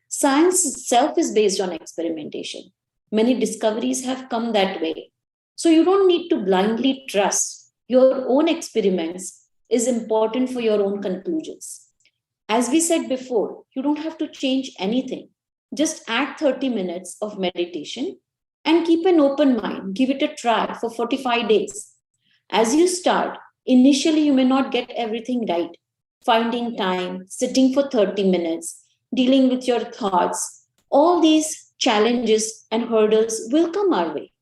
Science itself is based on experimentation. Many discoveries have come that way. So you don't need to blindly trust. Your own experiments is important for your own conclusions. As we said before, you don't have to change anything. Just add 30 minutes of meditation and keep an open mind. Give it a try for 45 days. As you start, initially you may not get everything right. Finding time, sitting for 30 minutes, dealing with your thoughts, all these challenges and hurdles will come our way.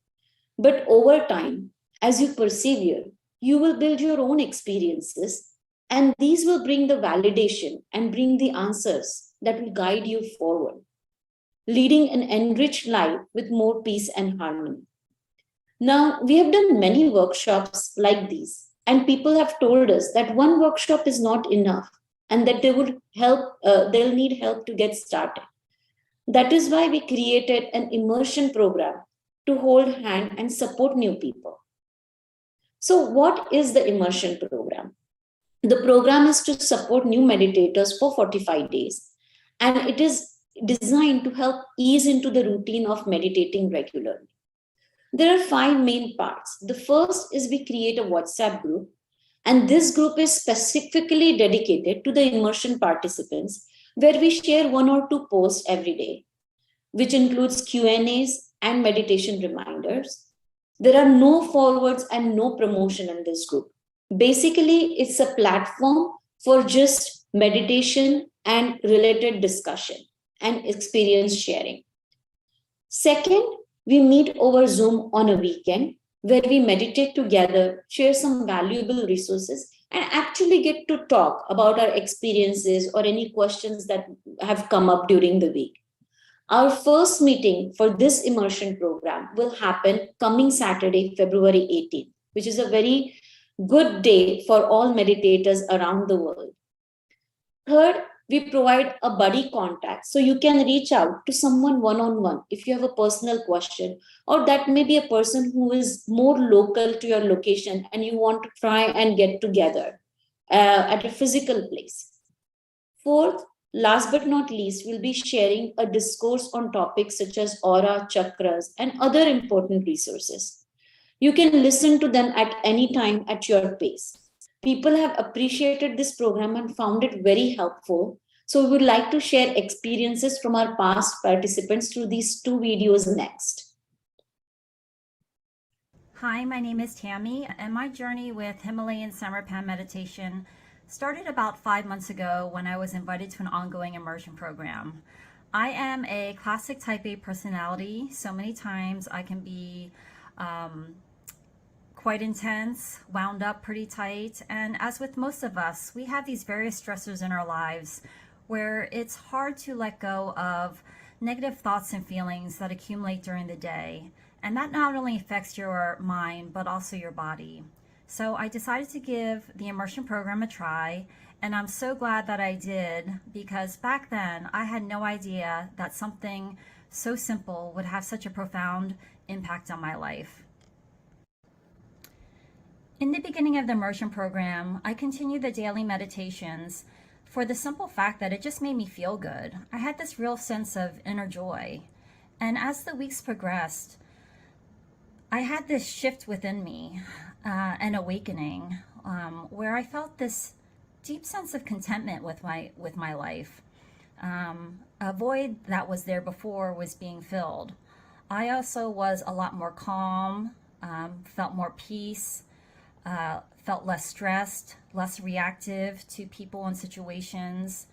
But over time, as you persevere, you will build your own experiences, and these will bring the validation and bring the answers that will guide you forward, leading an enriched life with more peace and harmony. Now, we have done many workshops like these, and people have told us that one workshop is not enough and that they'll need help to get started. That is why we created an immersion program to hold hand and support new people. So what is the immersion program? The program is to support new meditators for 45 days, and it is designed to help ease into the routine of meditating regularly. There are 5 main parts. The first is we create a WhatsApp group, and this group is specifically dedicated to the immersion participants, where we share 1 or 2 posts every day, which includes Q&As and meditation reminders. There are no forwards and no promotion in this group. Basically, it's a platform for just meditation and related discussion and experience sharing. Second, we meet over Zoom on a weekend where we meditate together, share some valuable resources, and actually get to talk about our experiences or any questions that have come up during the week. Our first meeting for this immersion program will happen coming Saturday, February 18th, which is a very good day for all meditators around the world. Third, we provide a buddy contact, so you can reach out to someone one-on-one if you have a personal question, or that may be a person who is more local to your location and you want to try and get together at a physical place. Fourth, last but not least, we'll be sharing a discourse on topics such as aura, chakras, and other important resources. You can listen to them at any time at your pace. People have appreciated this program and found it very helpful. So we would like to share experiences from our past participants through these 2 videos next. Hi, my name is Tammy, and my journey with Himalayan Samarpan meditation started about 5 months ago when I was invited to an ongoing immersion program. I am a classic type A personality, so many times I can be quite intense, wound up pretty tight, and as with most of us, we have these various stressors in our lives where it's hard to let go of negative thoughts and feelings that accumulate during the day. And that not only affects your mind, but also your body. So I decided to give the immersion program a try, and I'm so glad that I did, because back then I had no idea that something so simple would have such a profound impact on my life. In the beginning of the immersion program, I continued the daily meditations for the simple fact that it just made me feel good. I had this real sense of inner joy. And as the weeks progressed, I had this shift within me, an awakening, where I felt this deep sense of contentment with my life. A void that was there before was being filled. I also was a lot more calm, felt more peace, felt less stressed, less reactive to people and situations.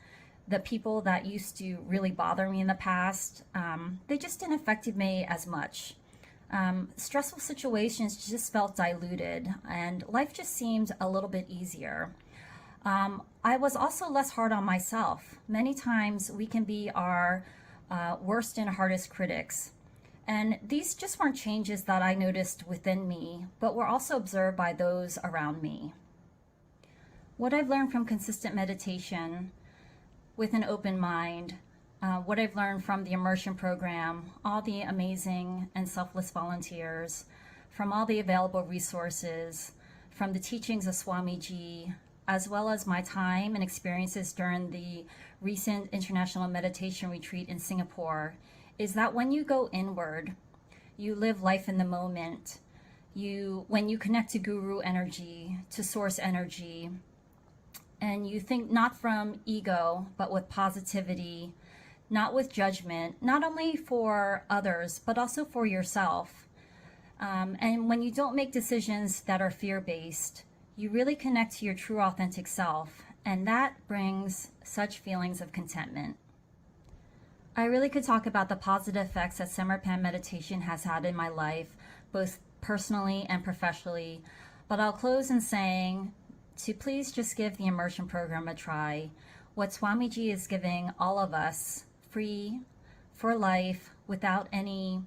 The people that used to really bother me in the past, they just didn't affect me as much. Stressful situations just felt diluted, and life just seemed a little bit easier. I was also less hard on myself. Many times we can be our worst and hardest critics. And these just weren't changes that I noticed within me, but were also observed by those around me. What I've learned from consistent meditation with an open mind, what I've learned from the immersion program, all the amazing and selfless volunteers, from all the available resources, from the teachings of Swamiji, as well as my time and experiences during the recent International Meditation Retreat in Singapore, is that when you go inward, you live life in the moment. When you connect to guru energy, to source energy, and you think not from ego, but with positivity, not with judgment, not only for others, but also for yourself. And when you don't make decisions that are fear-based, you really connect to your true authentic self, and that brings such feelings of contentment. I really could talk about the positive effects that Samarpan meditation has had in my life, both personally and professionally, but I'll close in saying to please just give the immersion program a try. What Swamiji is giving all of us, free, for life, without any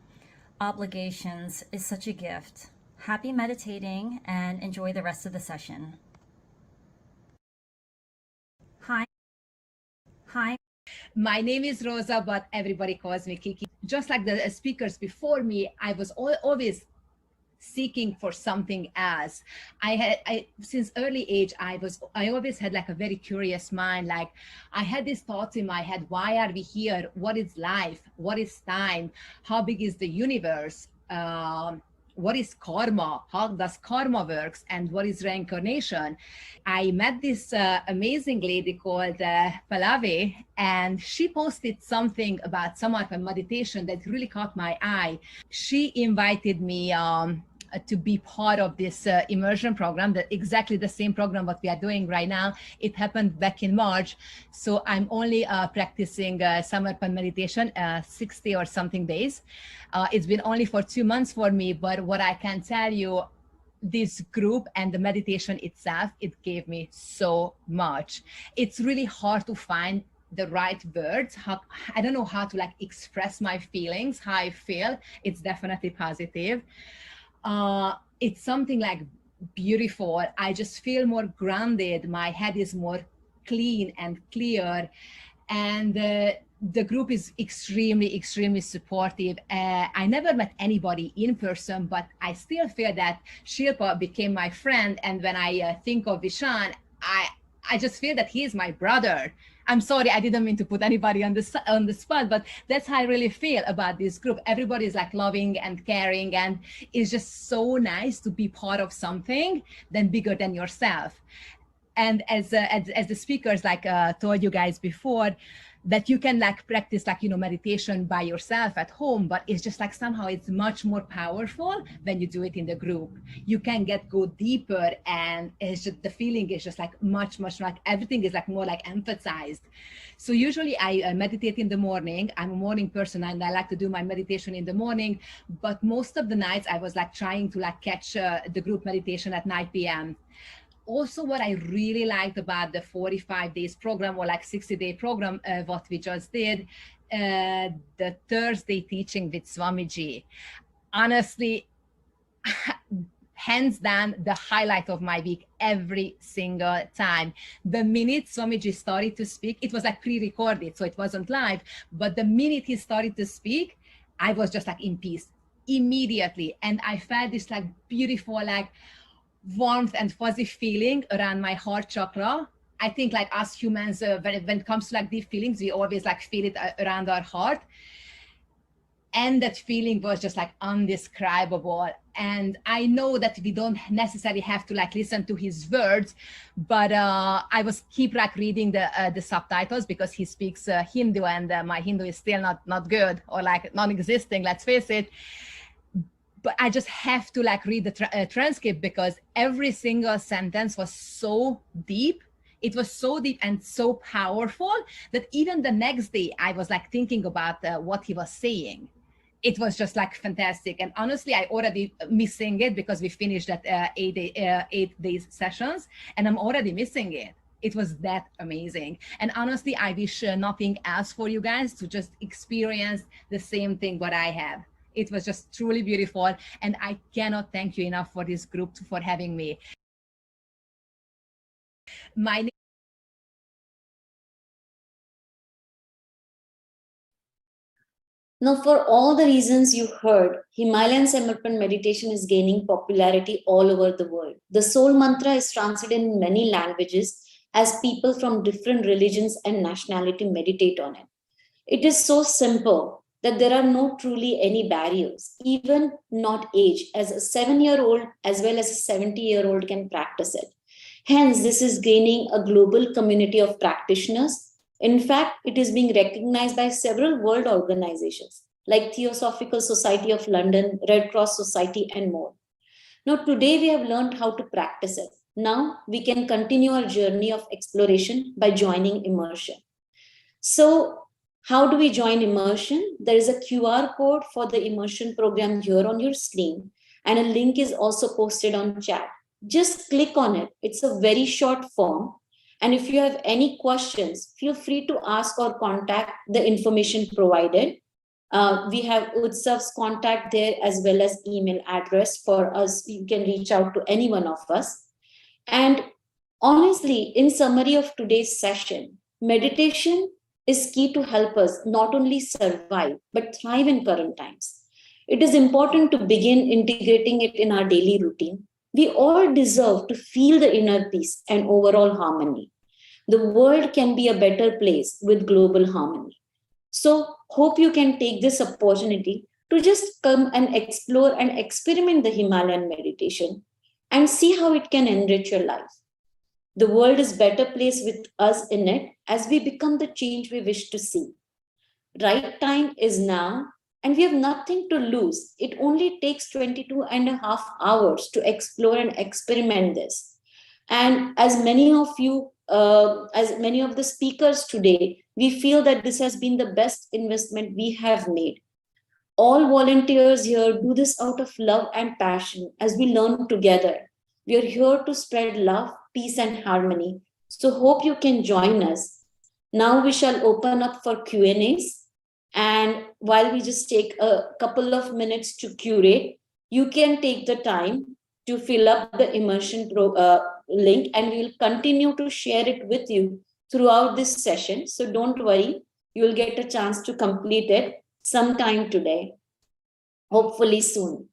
obligations, is such a gift. Happy meditating and enjoy the rest of the session. Hi. My name is Rosa, but everybody calls me Kiki. Just like the speakers before me, I was always seeking for something else. Since early age, I always had like a very curious mind. Like I had these thoughts in my head: why are we here? What is life? What is time? How big is the universe? What is karma? How does karma works? And what is reincarnation? I met this amazing lady called Pallavi, and she posted something about Samarpan meditation that really caught my eye. She invited me to be part of this immersion program, exactly the same program what we are doing right now. It happened back in March. So I'm only practicing Samarpan meditation 60 or something days. It's been only for 2 months for me, but what I can tell you, this group and the meditation itself, it gave me so much. It's really hard to find the right words. I don't know how to like express my feelings, how I feel. It's definitely positive. It's something like beautiful. I just feel more grounded. My head is more clean and clear. And the group is extremely, extremely supportive. I never met anybody in person, but I still feel that Shilpa became my friend. And when I think of Vishan, I just feel that he is my brother. I'm sorry, I didn't mean to put anybody on the spot, but that's how I really feel about this group. Everybody is like loving and caring, and it's just so nice to be part of something then bigger than yourself. And as the speakers like told you guys before, that you can like practice like, meditation by yourself at home, but it's just like somehow it's much more powerful when you do it in the group. You can go deeper, and it's just, the feeling is just like much like everything is like more like emphasized. So usually I meditate in the morning. I'm a morning person and I like to do my meditation in the morning, but most of the nights I was like trying to like catch the group meditation at 9 p.m. Also, what I really liked about the 45 days program or like 60-day program, what we just did, the Thursday teaching with Swamiji. honestly, hands down, the highlight of my week every single time. The minute Swamiji started to speak, it was like pre-recorded, so it wasn't live, but the minute he started to speak, I was just like in peace immediately. And I felt this like beautiful, like warmth and fuzzy feeling around my heart chakra. I think like us humans, when it comes to like deep feelings, we always like feel it around our heart. And that feeling was just like undescribable. And I know that we don't necessarily have to like listen to his words, but I was keep like reading the subtitles because he speaks Hindu, and my Hindu is still not good, or like non-existing, let's face it. But I just have to like read the transcript because every single sentence was so deep. It was so deep and so powerful that even the next day I was like thinking about what he was saying. It was just like fantastic. And honestly, I already missing it because we finished that 8 days sessions, and I'm already missing it. It was that amazing. And honestly, I wish nothing else for you guys to just experience the same thing what I have. It was just truly beautiful. And I cannot thank you enough for this group for having me. My name Now, for all the reasons you heard, Himalayan Samarpan meditation is gaining popularity all over the world. The soul mantra is translated in many languages as people from different religions and nationality meditate on it. It is so simple that there are no truly any barriers, even not age, as a 7-year-old as well as a 70-year-old can practice it. Hence, this is gaining a global community of practitioners. In fact, it is being recognized by several world organizations like Theosophical Society of London, Red Cross Society, and more. Now, today we have learned how to practice it. Now we can continue our journey of exploration by joining Immersion. So, how do we join Immersion? There is a QR code for the Immersion program here on your screen, and a link is also posted on chat. Just click on it. It's a very short form. And if you have any questions, feel free to ask or contact the information provided. We have Utsav's contact there as well as email address for us. You can reach out to any one of us. And honestly, in summary of today's session, meditation is key to help us not only survive, but thrive in current times. It is important to begin integrating it in our daily routine. We all deserve to feel the inner peace and overall harmony. The world can be a better place with global harmony. So, hope you can take this opportunity to just come and explore and experiment the Himalayan meditation and see how it can enrich your life. The world is a better place with us in it as we become the change we wish to see. Right time is now, and we have nothing to lose. It only takes 22.5 hours to explore and experiment this. And as many of you, as many of the speakers today, we feel that this has been the best investment we have made. All volunteers here do this out of love and passion as we learn together. We are here to spread love, peace, and harmony. So hope you can join us. Now we shall open up for Q&As. And while we just take a couple of minutes to curate, you can take the time to fill up the immersion link, and we will continue to share it with you throughout this session. So don't worry, you will get a chance to complete it sometime today, hopefully soon.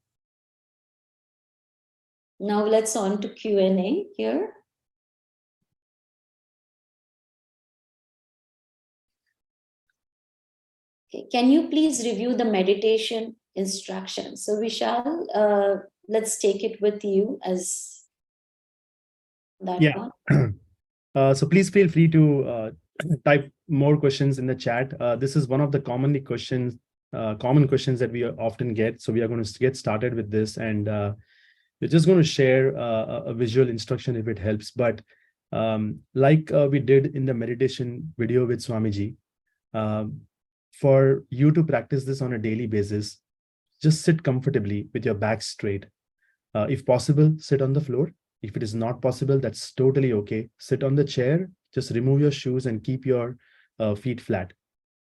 Now let's on to Q&A here. Okay, can you please review the meditation instructions? So Vishal, let's take it with you as that one. So please feel free to type more questions in the chat. This is one of the common questions that we often get. So we are going to get started with this, and we're just going to share a visual instruction if it helps. But like we did in the meditation video with Swamiji, for you to practice this on a daily basis, just sit comfortably with your back straight. If possible, sit on the floor. If it is not possible, that's totally okay. Sit on the chair, just remove your shoes and keep your feet flat.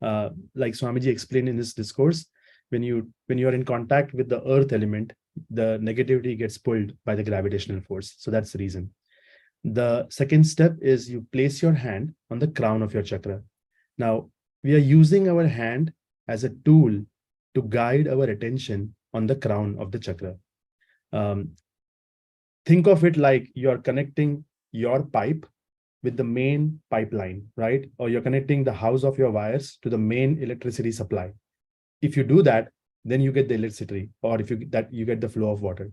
Like Swamiji explained in this discourse, when you are in contact with the earth element, the negativity gets pulled by the gravitational force. So that's the reason. The second step is you place your hand on the crown of your chakra. Now, we are using our hand as a tool to guide our attention on the crown of the chakra. Think of it like you're connecting your pipe with the main pipeline, right? Or you're connecting the house of your wires to the main electricity supply. If you do that, then you get the electricity, or if you get the flow of water.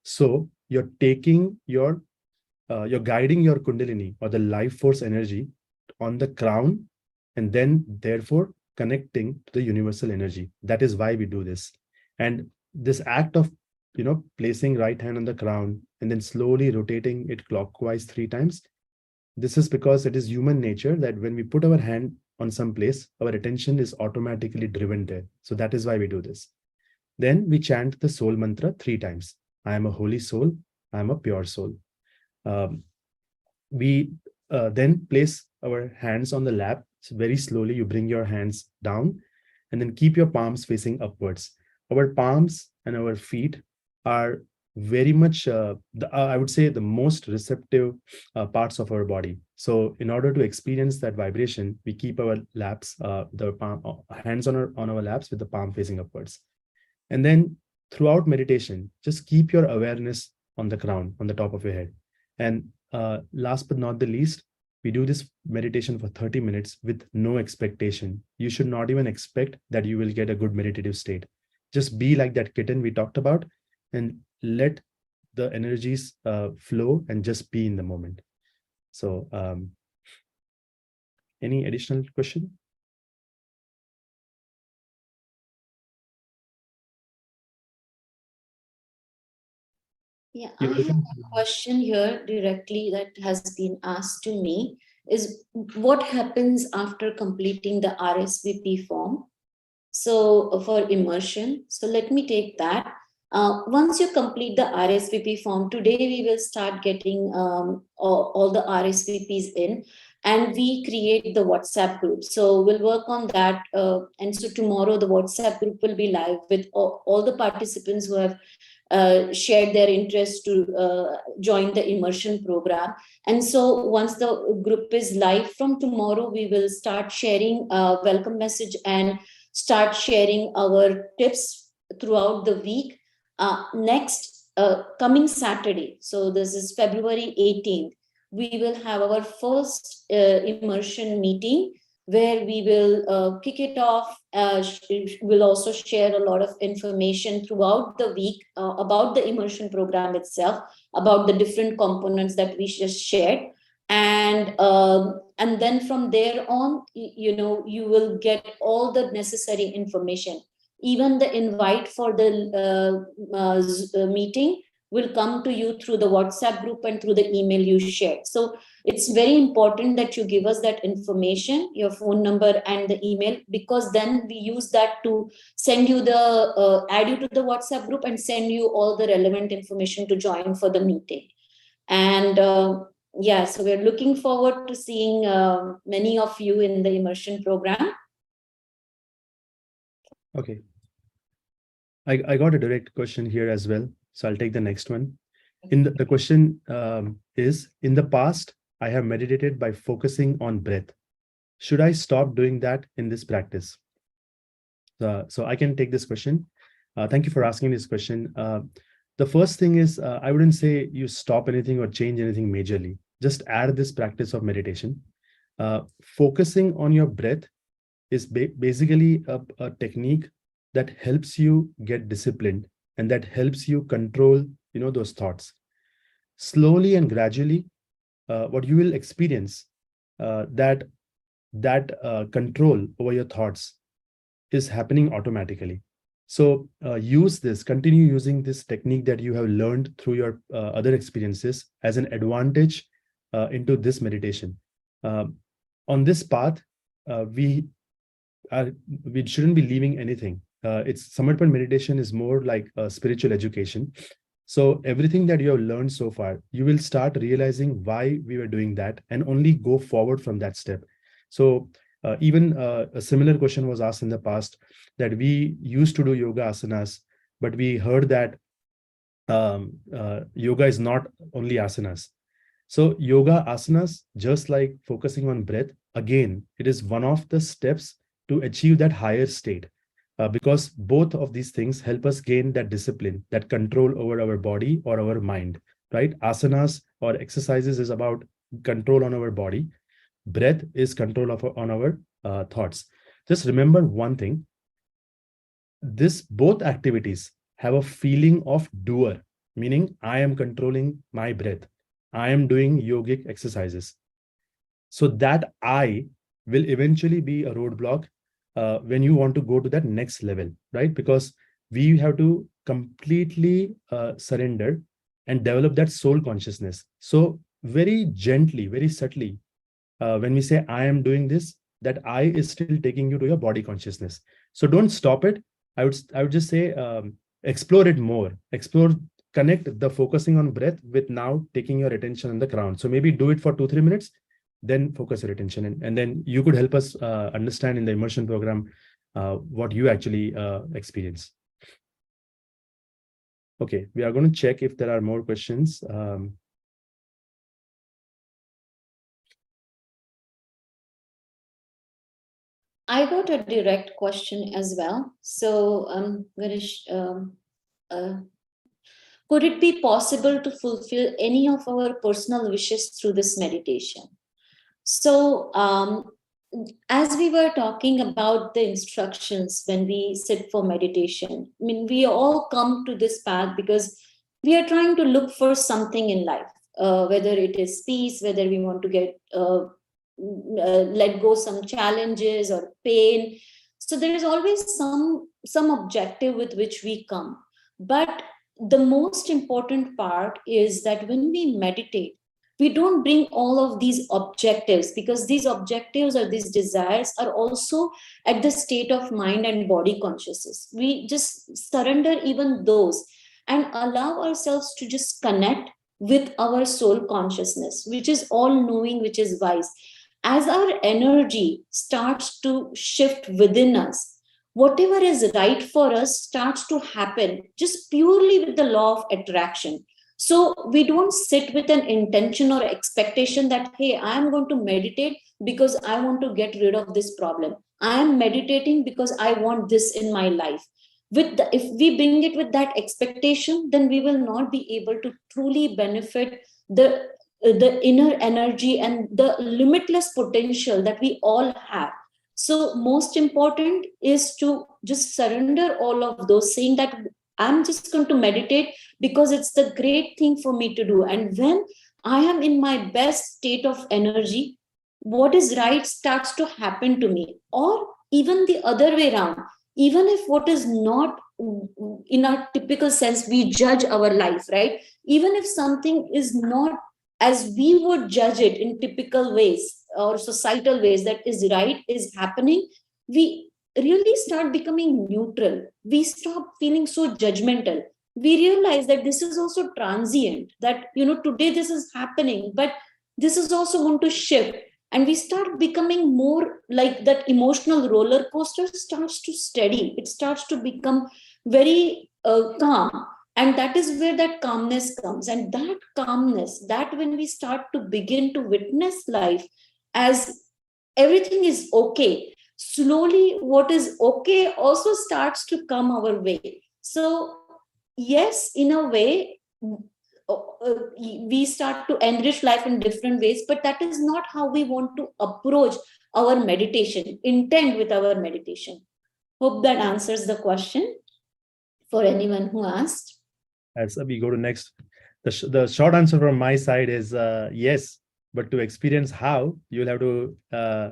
So you're taking you're guiding your kundalini or the life force energy on the crown, and then therefore connecting to the universal energy. That is why we do this. And this act of placing right hand on the crown and then slowly rotating it clockwise 3 times, this is because it is human nature that when we put our hand on some place, our attention is automatically driven there. So that is why we do this. Then we chant the soul mantra 3 times. I am a holy soul. I am a pure soul. We then place our hands on the lap. So very slowly, you bring your hands down and then keep your palms facing upwards. Our palms and our feet are very much, I would say, the most receptive parts of our body. So in order to experience that vibration, we keep our laps, hands on our laps with the palm facing upwards. And then throughout meditation, just keep your awareness on the crown, on the top of your head. And last but not the least, we do this meditation for 30 minutes with no expectation. You should not even expect that you will get a good meditative state. Just be like that kitten we talked about and let the energies flow and just be in the moment. So any additional question? Yeah, I have a question here directly that has been asked to me is what happens after completing the RSVP form? So for immersion, so let me take that. Once you complete the RSVP form, today we will start getting all the RSVPs in, and we create the WhatsApp group. So we'll work on that. And so tomorrow the WhatsApp group will be live with all the participants who have shared their interest to join the immersion program. And so once the group is live from tomorrow, we will start sharing a welcome message and start sharing our tips throughout the week. Next coming Saturday, so this is February 18th, we will have our first immersion meeting where we will kick it off. We'll also share a lot of information throughout the week about the immersion program itself, about the different components that we just shared. And then from there on, you will get all the necessary information. Even the invite for the meeting will come to you through the WhatsApp group and through the email you shared. So it's very important that you give us that information, your phone number and the email, because then we use that to send you add you to the WhatsApp group and send you all the relevant information to join for the meeting. And yeah, so we're looking forward to seeing many of you in the immersion program. Okay. I got a direct question here as well. So I'll take the next one. The question is, in the past, I have meditated by focusing on breath. Should I stop doing that in this practice? So I can take this question. Thank you for asking this question. The first thing is, I wouldn't say you stop anything or change anything majorly. Just add this practice of meditation. Focusing on your breath is basically a technique that helps you get disciplined and that helps you control, those thoughts. Slowly and gradually, what you will experience that control over your thoughts is happening automatically. So continue using this technique that you have learned through your other experiences as an advantage into this meditation. On this path, we shouldn't be leaving anything. Samarpan meditation is more like a spiritual education. So everything that you have learned so far, you will start realizing why we were doing that and only go forward from that step. So Even a similar question was asked in the past, that we used to do yoga asanas, but we heard that yoga is not only asanas. So yoga asanas, just like focusing on breath, again, it is one of the steps to achieve that higher state, because both of these things help us gain that discipline, that control over our body or our mind, right? Asanas or exercises is about control on our body. Breath is control on our thoughts. Just remember one thing: both activities have a feeling of doer, meaning I am controlling my breath, I am doing yogic exercises. So that I will eventually be a roadblock when you want to go to that next level, right? Because we have to completely surrender and develop that soul consciousness. So very gently, very subtly, when we say I am doing this, that I is still taking you to your body consciousness. So don't stop it. I would just say explore it more. Connect the focusing on breath with now taking your attention on the crown. So maybe do it for 2-3 minutes, then focus your attention, and then you could help us understand in the immersion program what you actually experience. Okay, we are going to check if there are more questions. I got a direct question as well. So, Ganesh, could it be possible to fulfill any of our personal wishes through this meditation? So, as we were talking about the instructions when we sit for meditation, I mean, we all come to this path because we are trying to look for something in life, whether it is peace, whether we want to get let go some challenges or pain. So there is always some objective with which we come. But the most important part is that when we meditate, we don't bring all of these objectives, because these objectives or these desires are also at the state of mind and body consciousness. We just surrender even those and allow ourselves to just connect with our soul consciousness, which is all knowing, which is wise. As our energy starts to shift within us, whatever is right for us starts to happen just purely with the law of attraction. So we don't sit with an intention or expectation that, hey, I'm going to meditate because I want to get rid of this problem. I am meditating because I want this in my life. If we bring it with that expectation, then we will not be able to truly benefit the inner energy and the limitless potential that we all have. So most important is to just surrender all of those, saying that I'm just going to meditate because it's the great thing for me to do. And when I am in my best state of energy, what is right starts to happen to me. Or even the other way around, even if what is not in our typical sense, we judge our life, right? Even if something is not as we would judge it in typical ways or societal ways that is right, is happening, we really start becoming neutral. We stop feeling so judgmental. We realize that this is also transient, that, today this is happening, but this is also going to shift. And we start becoming more like that emotional roller coaster starts to steady. It starts to become very calm. And that is where that calmness comes. And that calmness, that when we start to begin to witness life as everything is okay, slowly what is okay also starts to come our way. So yes, in a way, we start to enrich life in different ways, but that is not how we want to approach our meditation, intend with our meditation. Hope that answers the question for anyone who asked. As we go to next, the short answer from my side is yes, but to experience how, you'll have to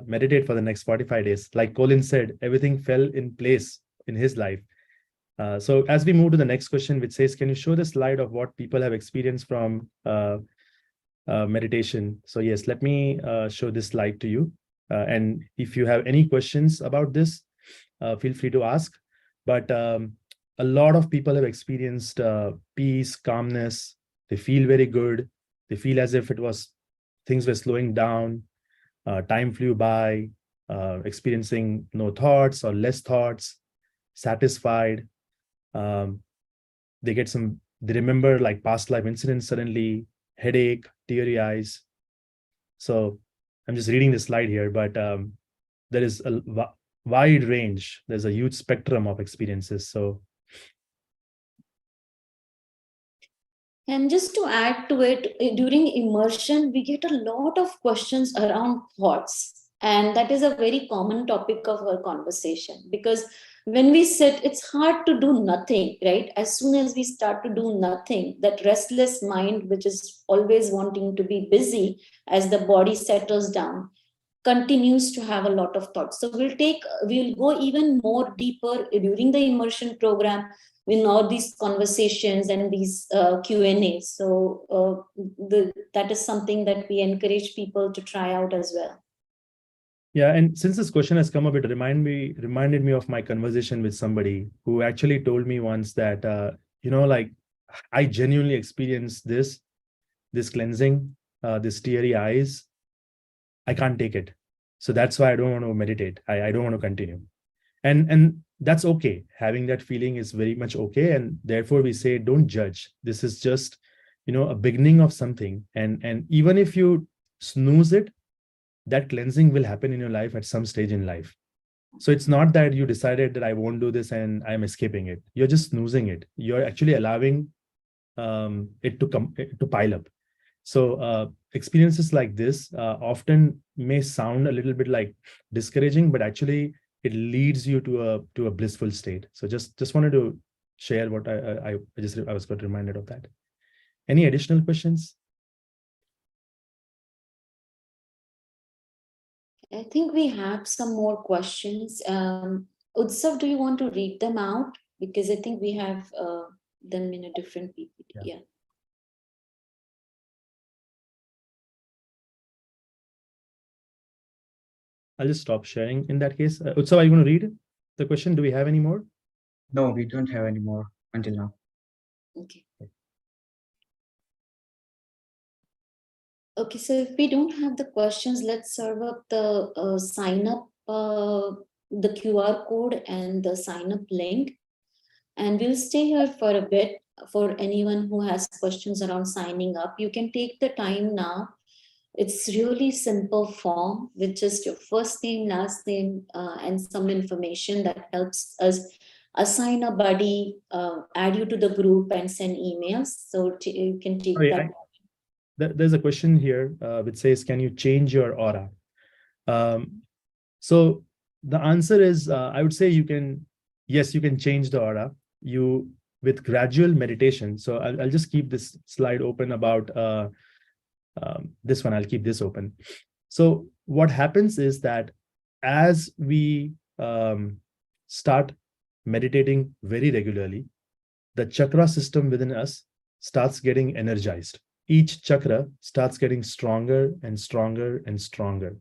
meditate for the next 45 days. Like Colin said, everything fell in place in his life. So as we move to the next question, which says, can you show the slide of what people have experienced from meditation? So yes, let me show this slide to you. And if you have any questions about this, feel free to ask. But a lot of people have experienced peace, calmness. They feel very good. They feel as if things were slowing down. Time flew by. experiencing no thoughts or less thoughts, satisfied. They remember like past life incidents suddenly, headache, teary eyes. So I'm just reading this slide here, but there is a wide range. There's a huge spectrum of experiences. So, and just to add to it, during immersion, we get a lot of questions around thoughts. And that is a very common topic of our conversation, because when we sit, it's hard to do nothing, right? As soon as we start to do nothing, that restless mind, which is always wanting to be busy as the body settles down, continues to have a lot of thoughts. So we'll go even more deeper during the immersion program in all these conversations and these Q&As. So that is something that we encourage people to try out as well. Yeah, and since this question has come up, it reminded me of my conversation with somebody who actually told me once that, like I genuinely experienced this cleansing, this teary eyes. I can't take it. So that's why I don't want to meditate. I don't want to continue. And that's okay. Having that feeling is very much okay. And therefore we say, don't judge. This is just, a beginning of something. And even if you snooze it, that cleansing will happen in your life at some stage in life. So it's not that you decided that I won't do this and I'm escaping it. You're just snoozing it. You're actually allowing it to pile up. So experiences like this often may sound a little bit like discouraging, but actually it leads you to a blissful state. So just wanted to share what I was got reminded of that. Any additional questions? I think we have some more questions. Utsav, do you want to read them out? Because I think we have them in a different PPT. Yeah. I'll just stop sharing in that case. Utsav, are you going to read the question? Do we have any more? No, we don't have any more until now. Okay. Okay, so if we don't have the questions, let's serve up the sign up, the QR code and the sign up link. And we'll stay here for a bit for anyone who has questions around signing up. You can take the time now. It's really simple form with just your first name, last name, and some information that helps us assign a buddy, add you to the group and send emails. So you can take that. There's a question here which says, can you change your aura? So the answer is, I would say yes, you can change the aura. With gradual meditation. So I'll just keep this slide open about this one. I'll keep this open. So what happens is that as we start meditating very regularly, the chakra system within us starts getting energized. Each chakra starts getting stronger and stronger and stronger.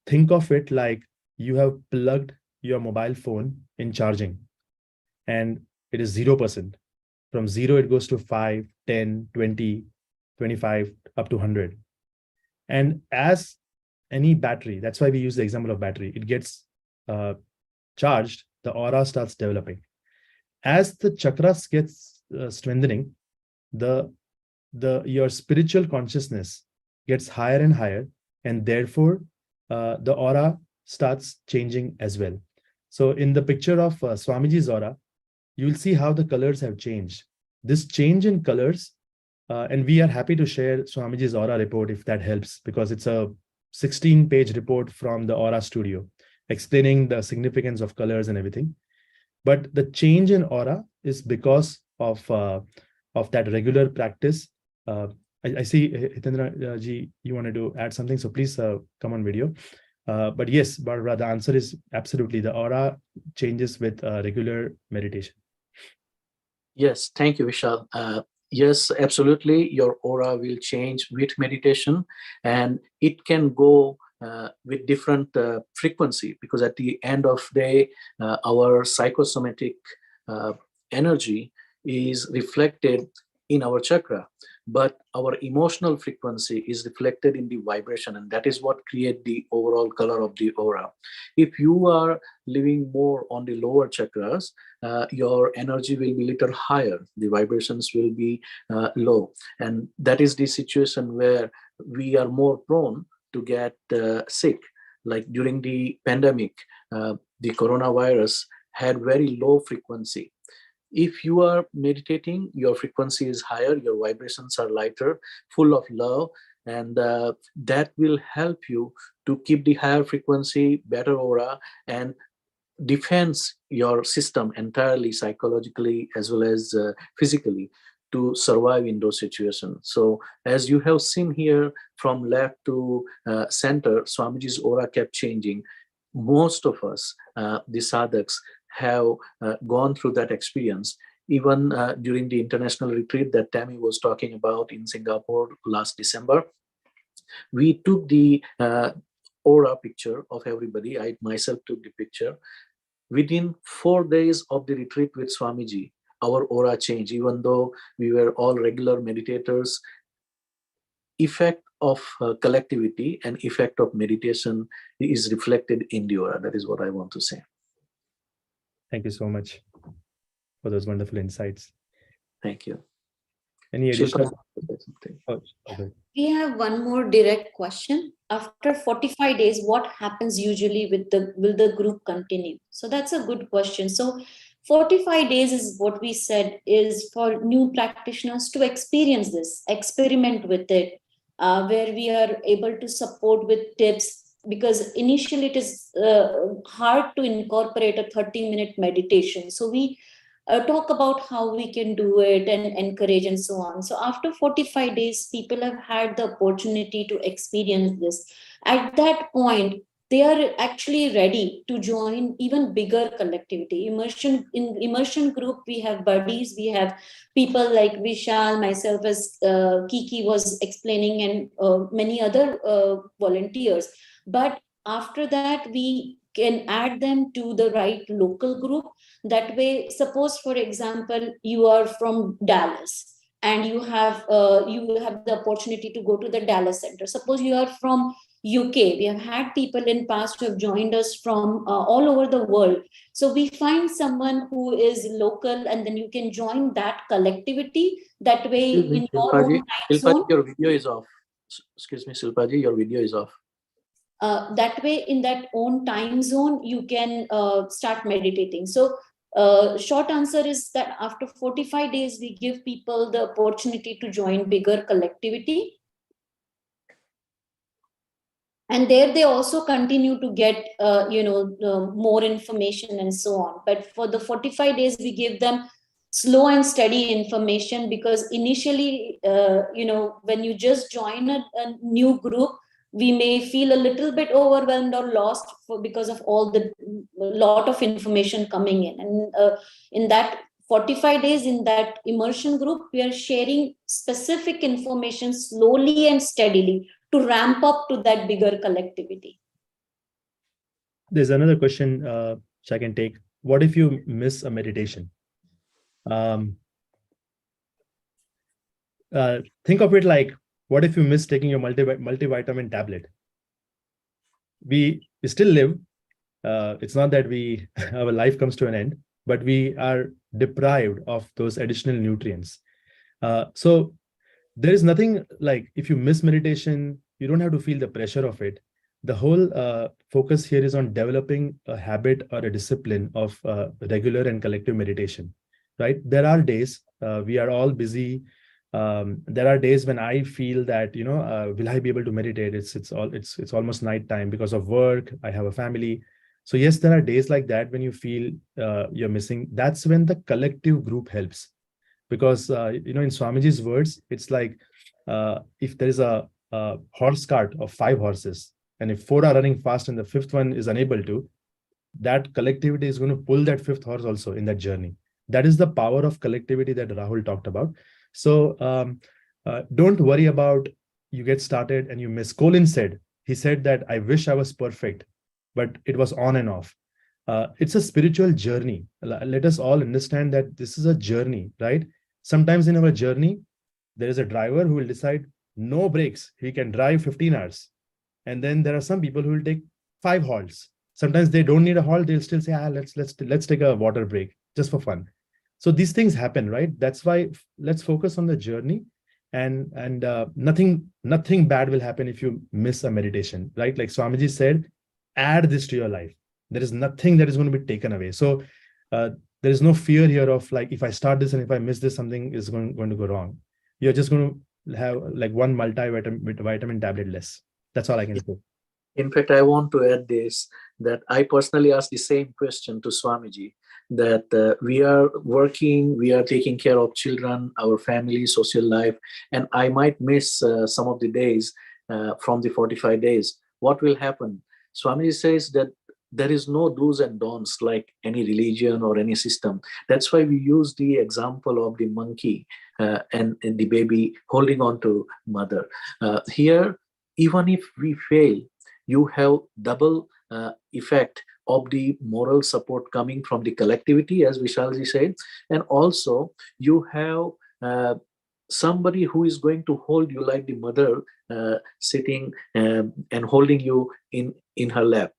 Think of it like you have plugged your mobile phone in charging and it is 0%. From 0, it goes to 5, 10, 20, 25, up to 100. And as any battery, that's why we use the example of battery, it gets charged, the aura starts developing. As the chakras gets strengthening, your spiritual consciousness gets higher and higher, and therefore the aura starts changing as well. So in the picture of Swamiji's aura, you will see how the colors have changed. This change in colors, and we are happy to share Swamiji's aura report if that helps, because it's a 16-page report from the Aura Studio explaining the significance of colors and everything. But the change in aura is because of that regular practice. I see Hitendra ji, you wanted to add something, so please come on video. But yes, Barbara, the answer is absolutely the aura changes with regular meditation. Yes, thank you, Vishal. Yes, absolutely. Your aura will change with meditation, and it can go with different frequency, because at the end of the day, our psychosomatic energy is reflected in our chakra. but our emotional frequency is reflected in the vibration, and that is what creates the overall color of the aura. If you are living more on the lower chakras, your energy will be little higher, the vibrations will be low, and that is the situation where we are more prone to get sick. Like during the pandemic, the coronavirus had very low frequency. If you are meditating, your frequency is higher, your vibrations are lighter, full of love, and that will help you to keep the higher frequency, better aura, and defends your system entirely, psychologically as well as physically, to survive in those situations. So as you have seen here, from left to center, Swamiji's aura kept changing. Most of us, the sadhaks, have gone through that experience. Even during the international retreat that Tammy was talking about in Singapore last December, we took the aura picture of everybody. I myself took the picture. Within 4 days of the retreat with Swamiji, our aura changed. Even though we were all regular meditators, effect of collectivity and effect of meditation is reflected in the aura. That is what I want to say. Thank you so much for those wonderful insights. Thank you. Any additional? Oh, okay. We have one more direct question. After 45 days, what happens usually with will the group continue? So that's a good question. So 45 days is what we said is for new practitioners to experience this, experiment with it, where we are able to support with tips, because initially it is hard to incorporate a 30-minute meditation. So we talk about how we can do it and encourage and so on. So after 45 days, people have had the opportunity to experience this. At that point, they are actually ready to join even bigger collectivity. In immersion group, we have buddies, we have people like Vishal, myself, as Kiki was explaining, and many other volunteers. But after that, we can add them to the right local group. That way, suppose, for example, you are from Dallas and you have the opportunity to go to the Dallas Center. Suppose you are from UK. We have had people in past who have joined us from all over the world. So we find someone who is local, and then you can join that collectivity. That way, in your own time zone. Your video is off. Excuse me, Silpaji, your video is off. That way, in that own time zone, you can start meditating. So short answer is that after 45 days, we give people the opportunity to join bigger collectivity. And there they also continue to get, more information and so on. But for the 45 days, we give them slow and steady information, because initially, when you just join a new group, we may feel a little bit overwhelmed or lost because of all the lot of information coming in. And in that 45 days in that immersion group, we are sharing specific information slowly and steadily to ramp up to that bigger collectivity. There's another question which I can take. What if you miss a meditation? Think of it like, what if you miss taking your multivitamin tablet? We still live. It's not that our life comes to an end, but we are deprived of those additional nutrients. So there is nothing like, if you miss meditation, you don't have to feel the pressure of it. The whole focus here is on developing a habit or a discipline of regular and collective meditation, right? There are days we are all busy. There are days when I feel that, will I be able to meditate? It's almost night time because of work. I have a family. So yes, there are days like that when you feel you're missing. That's when the collective group helps, because in Swamiji's words, it's like if there is a horse cart of 5 horses, and if 4 are running fast and the 5th one is unable to, that collectivity is going to pull that 5th horse also in that journey. That is the power of collectivity that Rahul talked about. So don't worry about you get started and you miss. Colin said, he said that I wish I was perfect, but it was on and off. It's a spiritual journey. Let us all understand that this is a journey, right? Sometimes in our journey, There is a driver who will decide no breaks. He can drive 15 hours. And then there are some people who will take 5 halts. Sometimes they don't need a halt. They'll still say, let's take a water break just for fun. So these things happen, right? That's why let's focus on the journey, and nothing bad will happen if you miss a meditation, right? Like Swamiji said, add this to your life. There is nothing that is going to be taken away. So there is no fear here of like, if I start this and if I miss this, something is going to go wrong. You're just going to have like one multivitamin tablet less. That's all I can say. In fact, I want to add this, that I personally asked the same question to Swamiji, that we are working, we are taking care of children, our family, social life, and I might miss some of the days from the 45 days. What will happen? Swamiji says that there is no do's and don'ts like any religion or any system. That's why we use the example of the monkey and the baby holding on to mother. Here, even if we fail, you have double effect of the moral support coming from the collectivity, as Vishalji said, and also you have somebody who is going to hold you like the mother sitting and holding you in her lap.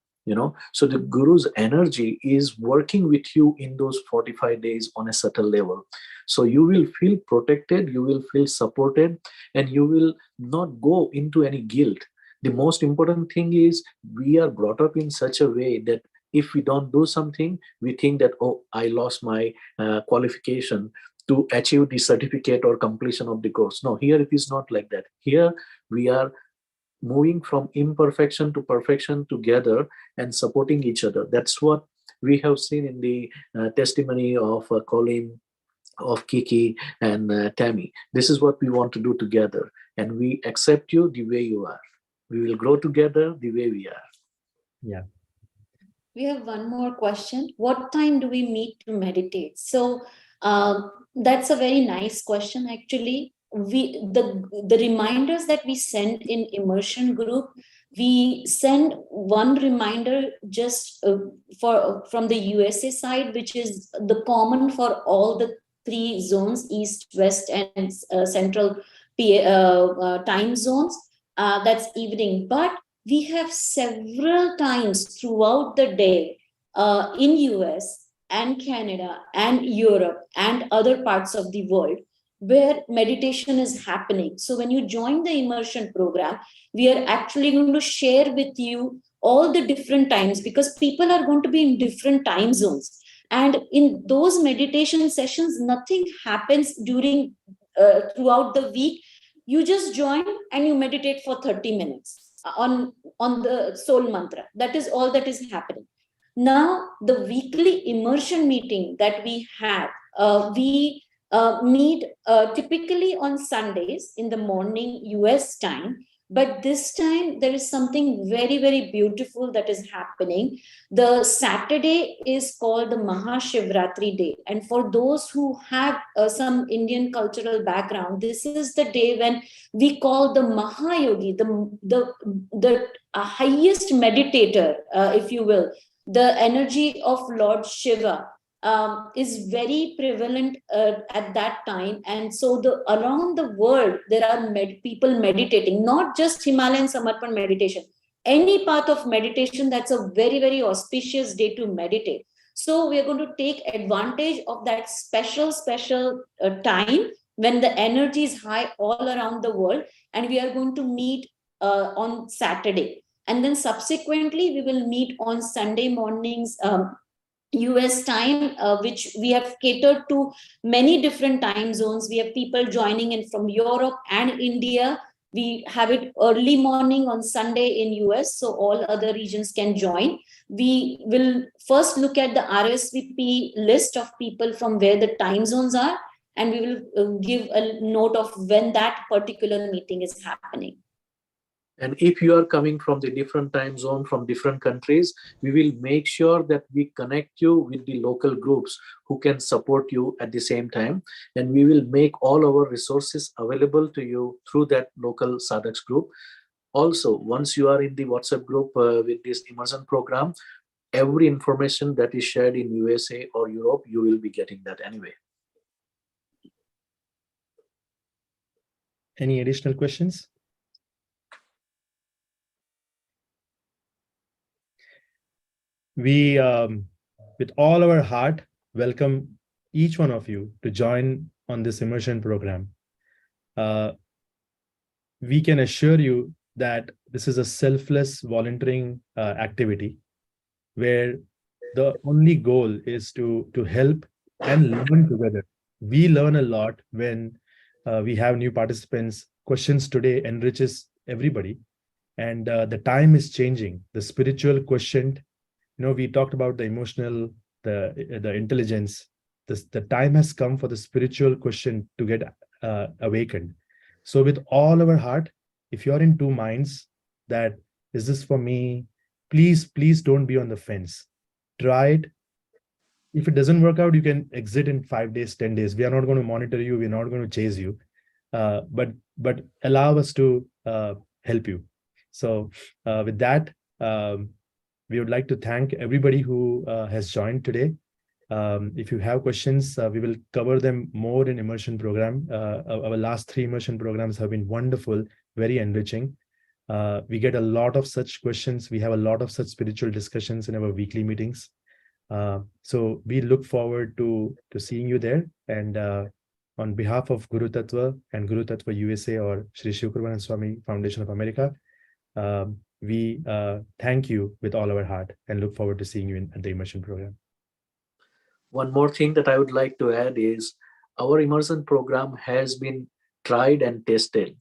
So the Guru's energy is working with you in those 45 days on a subtle level. So you will feel protected, you will feel supported, and you will not go into any guilt. The most important thing is we are brought up in such a way that if we don't do something, we think that, oh, I lost my qualification to achieve the certificate or completion of the course. No, here it is not like that. Here we are moving from imperfection to perfection together and supporting each other. That's what we have seen in the testimony of Colin, of Kiki, and Tammy. This is what we want to do together. And we accept you the way you are. We will grow together the way we are. Yeah. We have one more question. What time do we meet to meditate? So that's a very nice question, actually. The reminders that we send in immersion group, we send one reminder just from the USA side, which is the common for all the 3 zones, East, West, and Central time zones. That's evening. But we have several times throughout the day in US and Canada and Europe and other parts of the world where meditation is happening. So when you join the immersion program, we are actually going to share with you all the different times, because people are going to be in different time zones. And in those meditation sessions, nothing happens during throughout the week. You just join and you meditate for 30 minutes on the soul mantra. That is all that is happening. Now, the weekly immersion meeting that we have, we meet typically on Sundays in the morning US time. But this time there is something very, very beautiful that is happening. The Saturday is called the Mahashivratri day. And for those who have some Indian cultural background, this is the day when we call the Mahayogi, the highest meditator, if you will. The energy of Lord Shiva is very prevalent at that time. And so around the world, there are people meditating, not just Himalayan Samarpan meditation, any path of meditation. That's a very, very auspicious day to meditate. So we are going to take advantage of that special time when the energy is high all around the world. And we are going to meet on Saturday. And then subsequently, we will meet on Sunday mornings, US time, which we have catered to many different time zones. We have people joining in from Europe and India. We have it early morning on Sunday in US, so all other regions can join. We will first look at the RSVP list of people from where the time zones are, and we will give a note of when that particular meeting is happening. And if you are coming from the different time zone, from different countries, we will make sure that we connect you with the local groups who can support you at the same time. And we will make all our resources available to you through that local sadhaks group. Also, once you are in the WhatsApp group with this immersion program, every information that is shared in USA or Europe, you will be getting that anyway. Any additional questions? We, with all our heart, welcome each one of you to join on this immersion program. We can assure you that this is a selfless volunteering activity where the only goal is to help and learn together. We learn a lot when we have new participants. Questions today enriches everybody, and the time is changing. The spiritual quotient, we talked about the emotional, the intelligence. The time has come for the spiritual quotient to get awakened. So with all our heart, if you're in two minds that is this for me, please don't be on the fence. Try it. If it doesn't work out, you can exit in 5 days, 10 days. We are not going to monitor you. We're not going to chase you. But allow us to help you. So with that, we would like to thank everybody who has joined today. If you have questions, we will cover them more in immersion program. Our last 3 immersion programs have been wonderful, very enriching. We get a lot of such questions. We have a lot of such spiritual discussions in our weekly meetings. So we look forward to seeing you there. And on behalf of Gurutattva and Gurutattva-USA or Shree Shivkrupanand Swami Foundation of America, we thank you with all our heart and look forward to seeing you at the immersion program. One more thing that I would like to add is our immersion program has been tried and tested.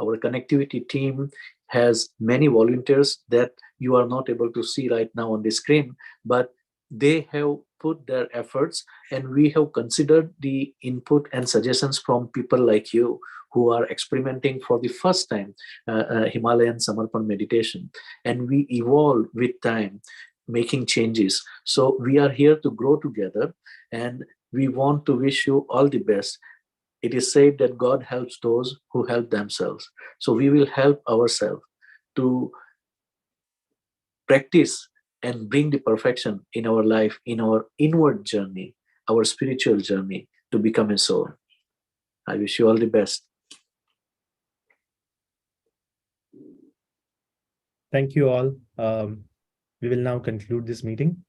Our connectivity team has many volunteers that you are not able to see right now on the screen, but they have put their efforts, and we have considered the input and suggestions from people like you who are experimenting for the first time Himalayan Samarpan meditation. And we evolve with time, making changes. So we are here to grow together, and we want to wish you all the best. It is said that God helps those who help themselves. So we will help ourselves to practice and bring the perfection in our life, in our inward journey, our spiritual journey to become a soul. I wish you all the best. Thank you all. We will now conclude this meeting.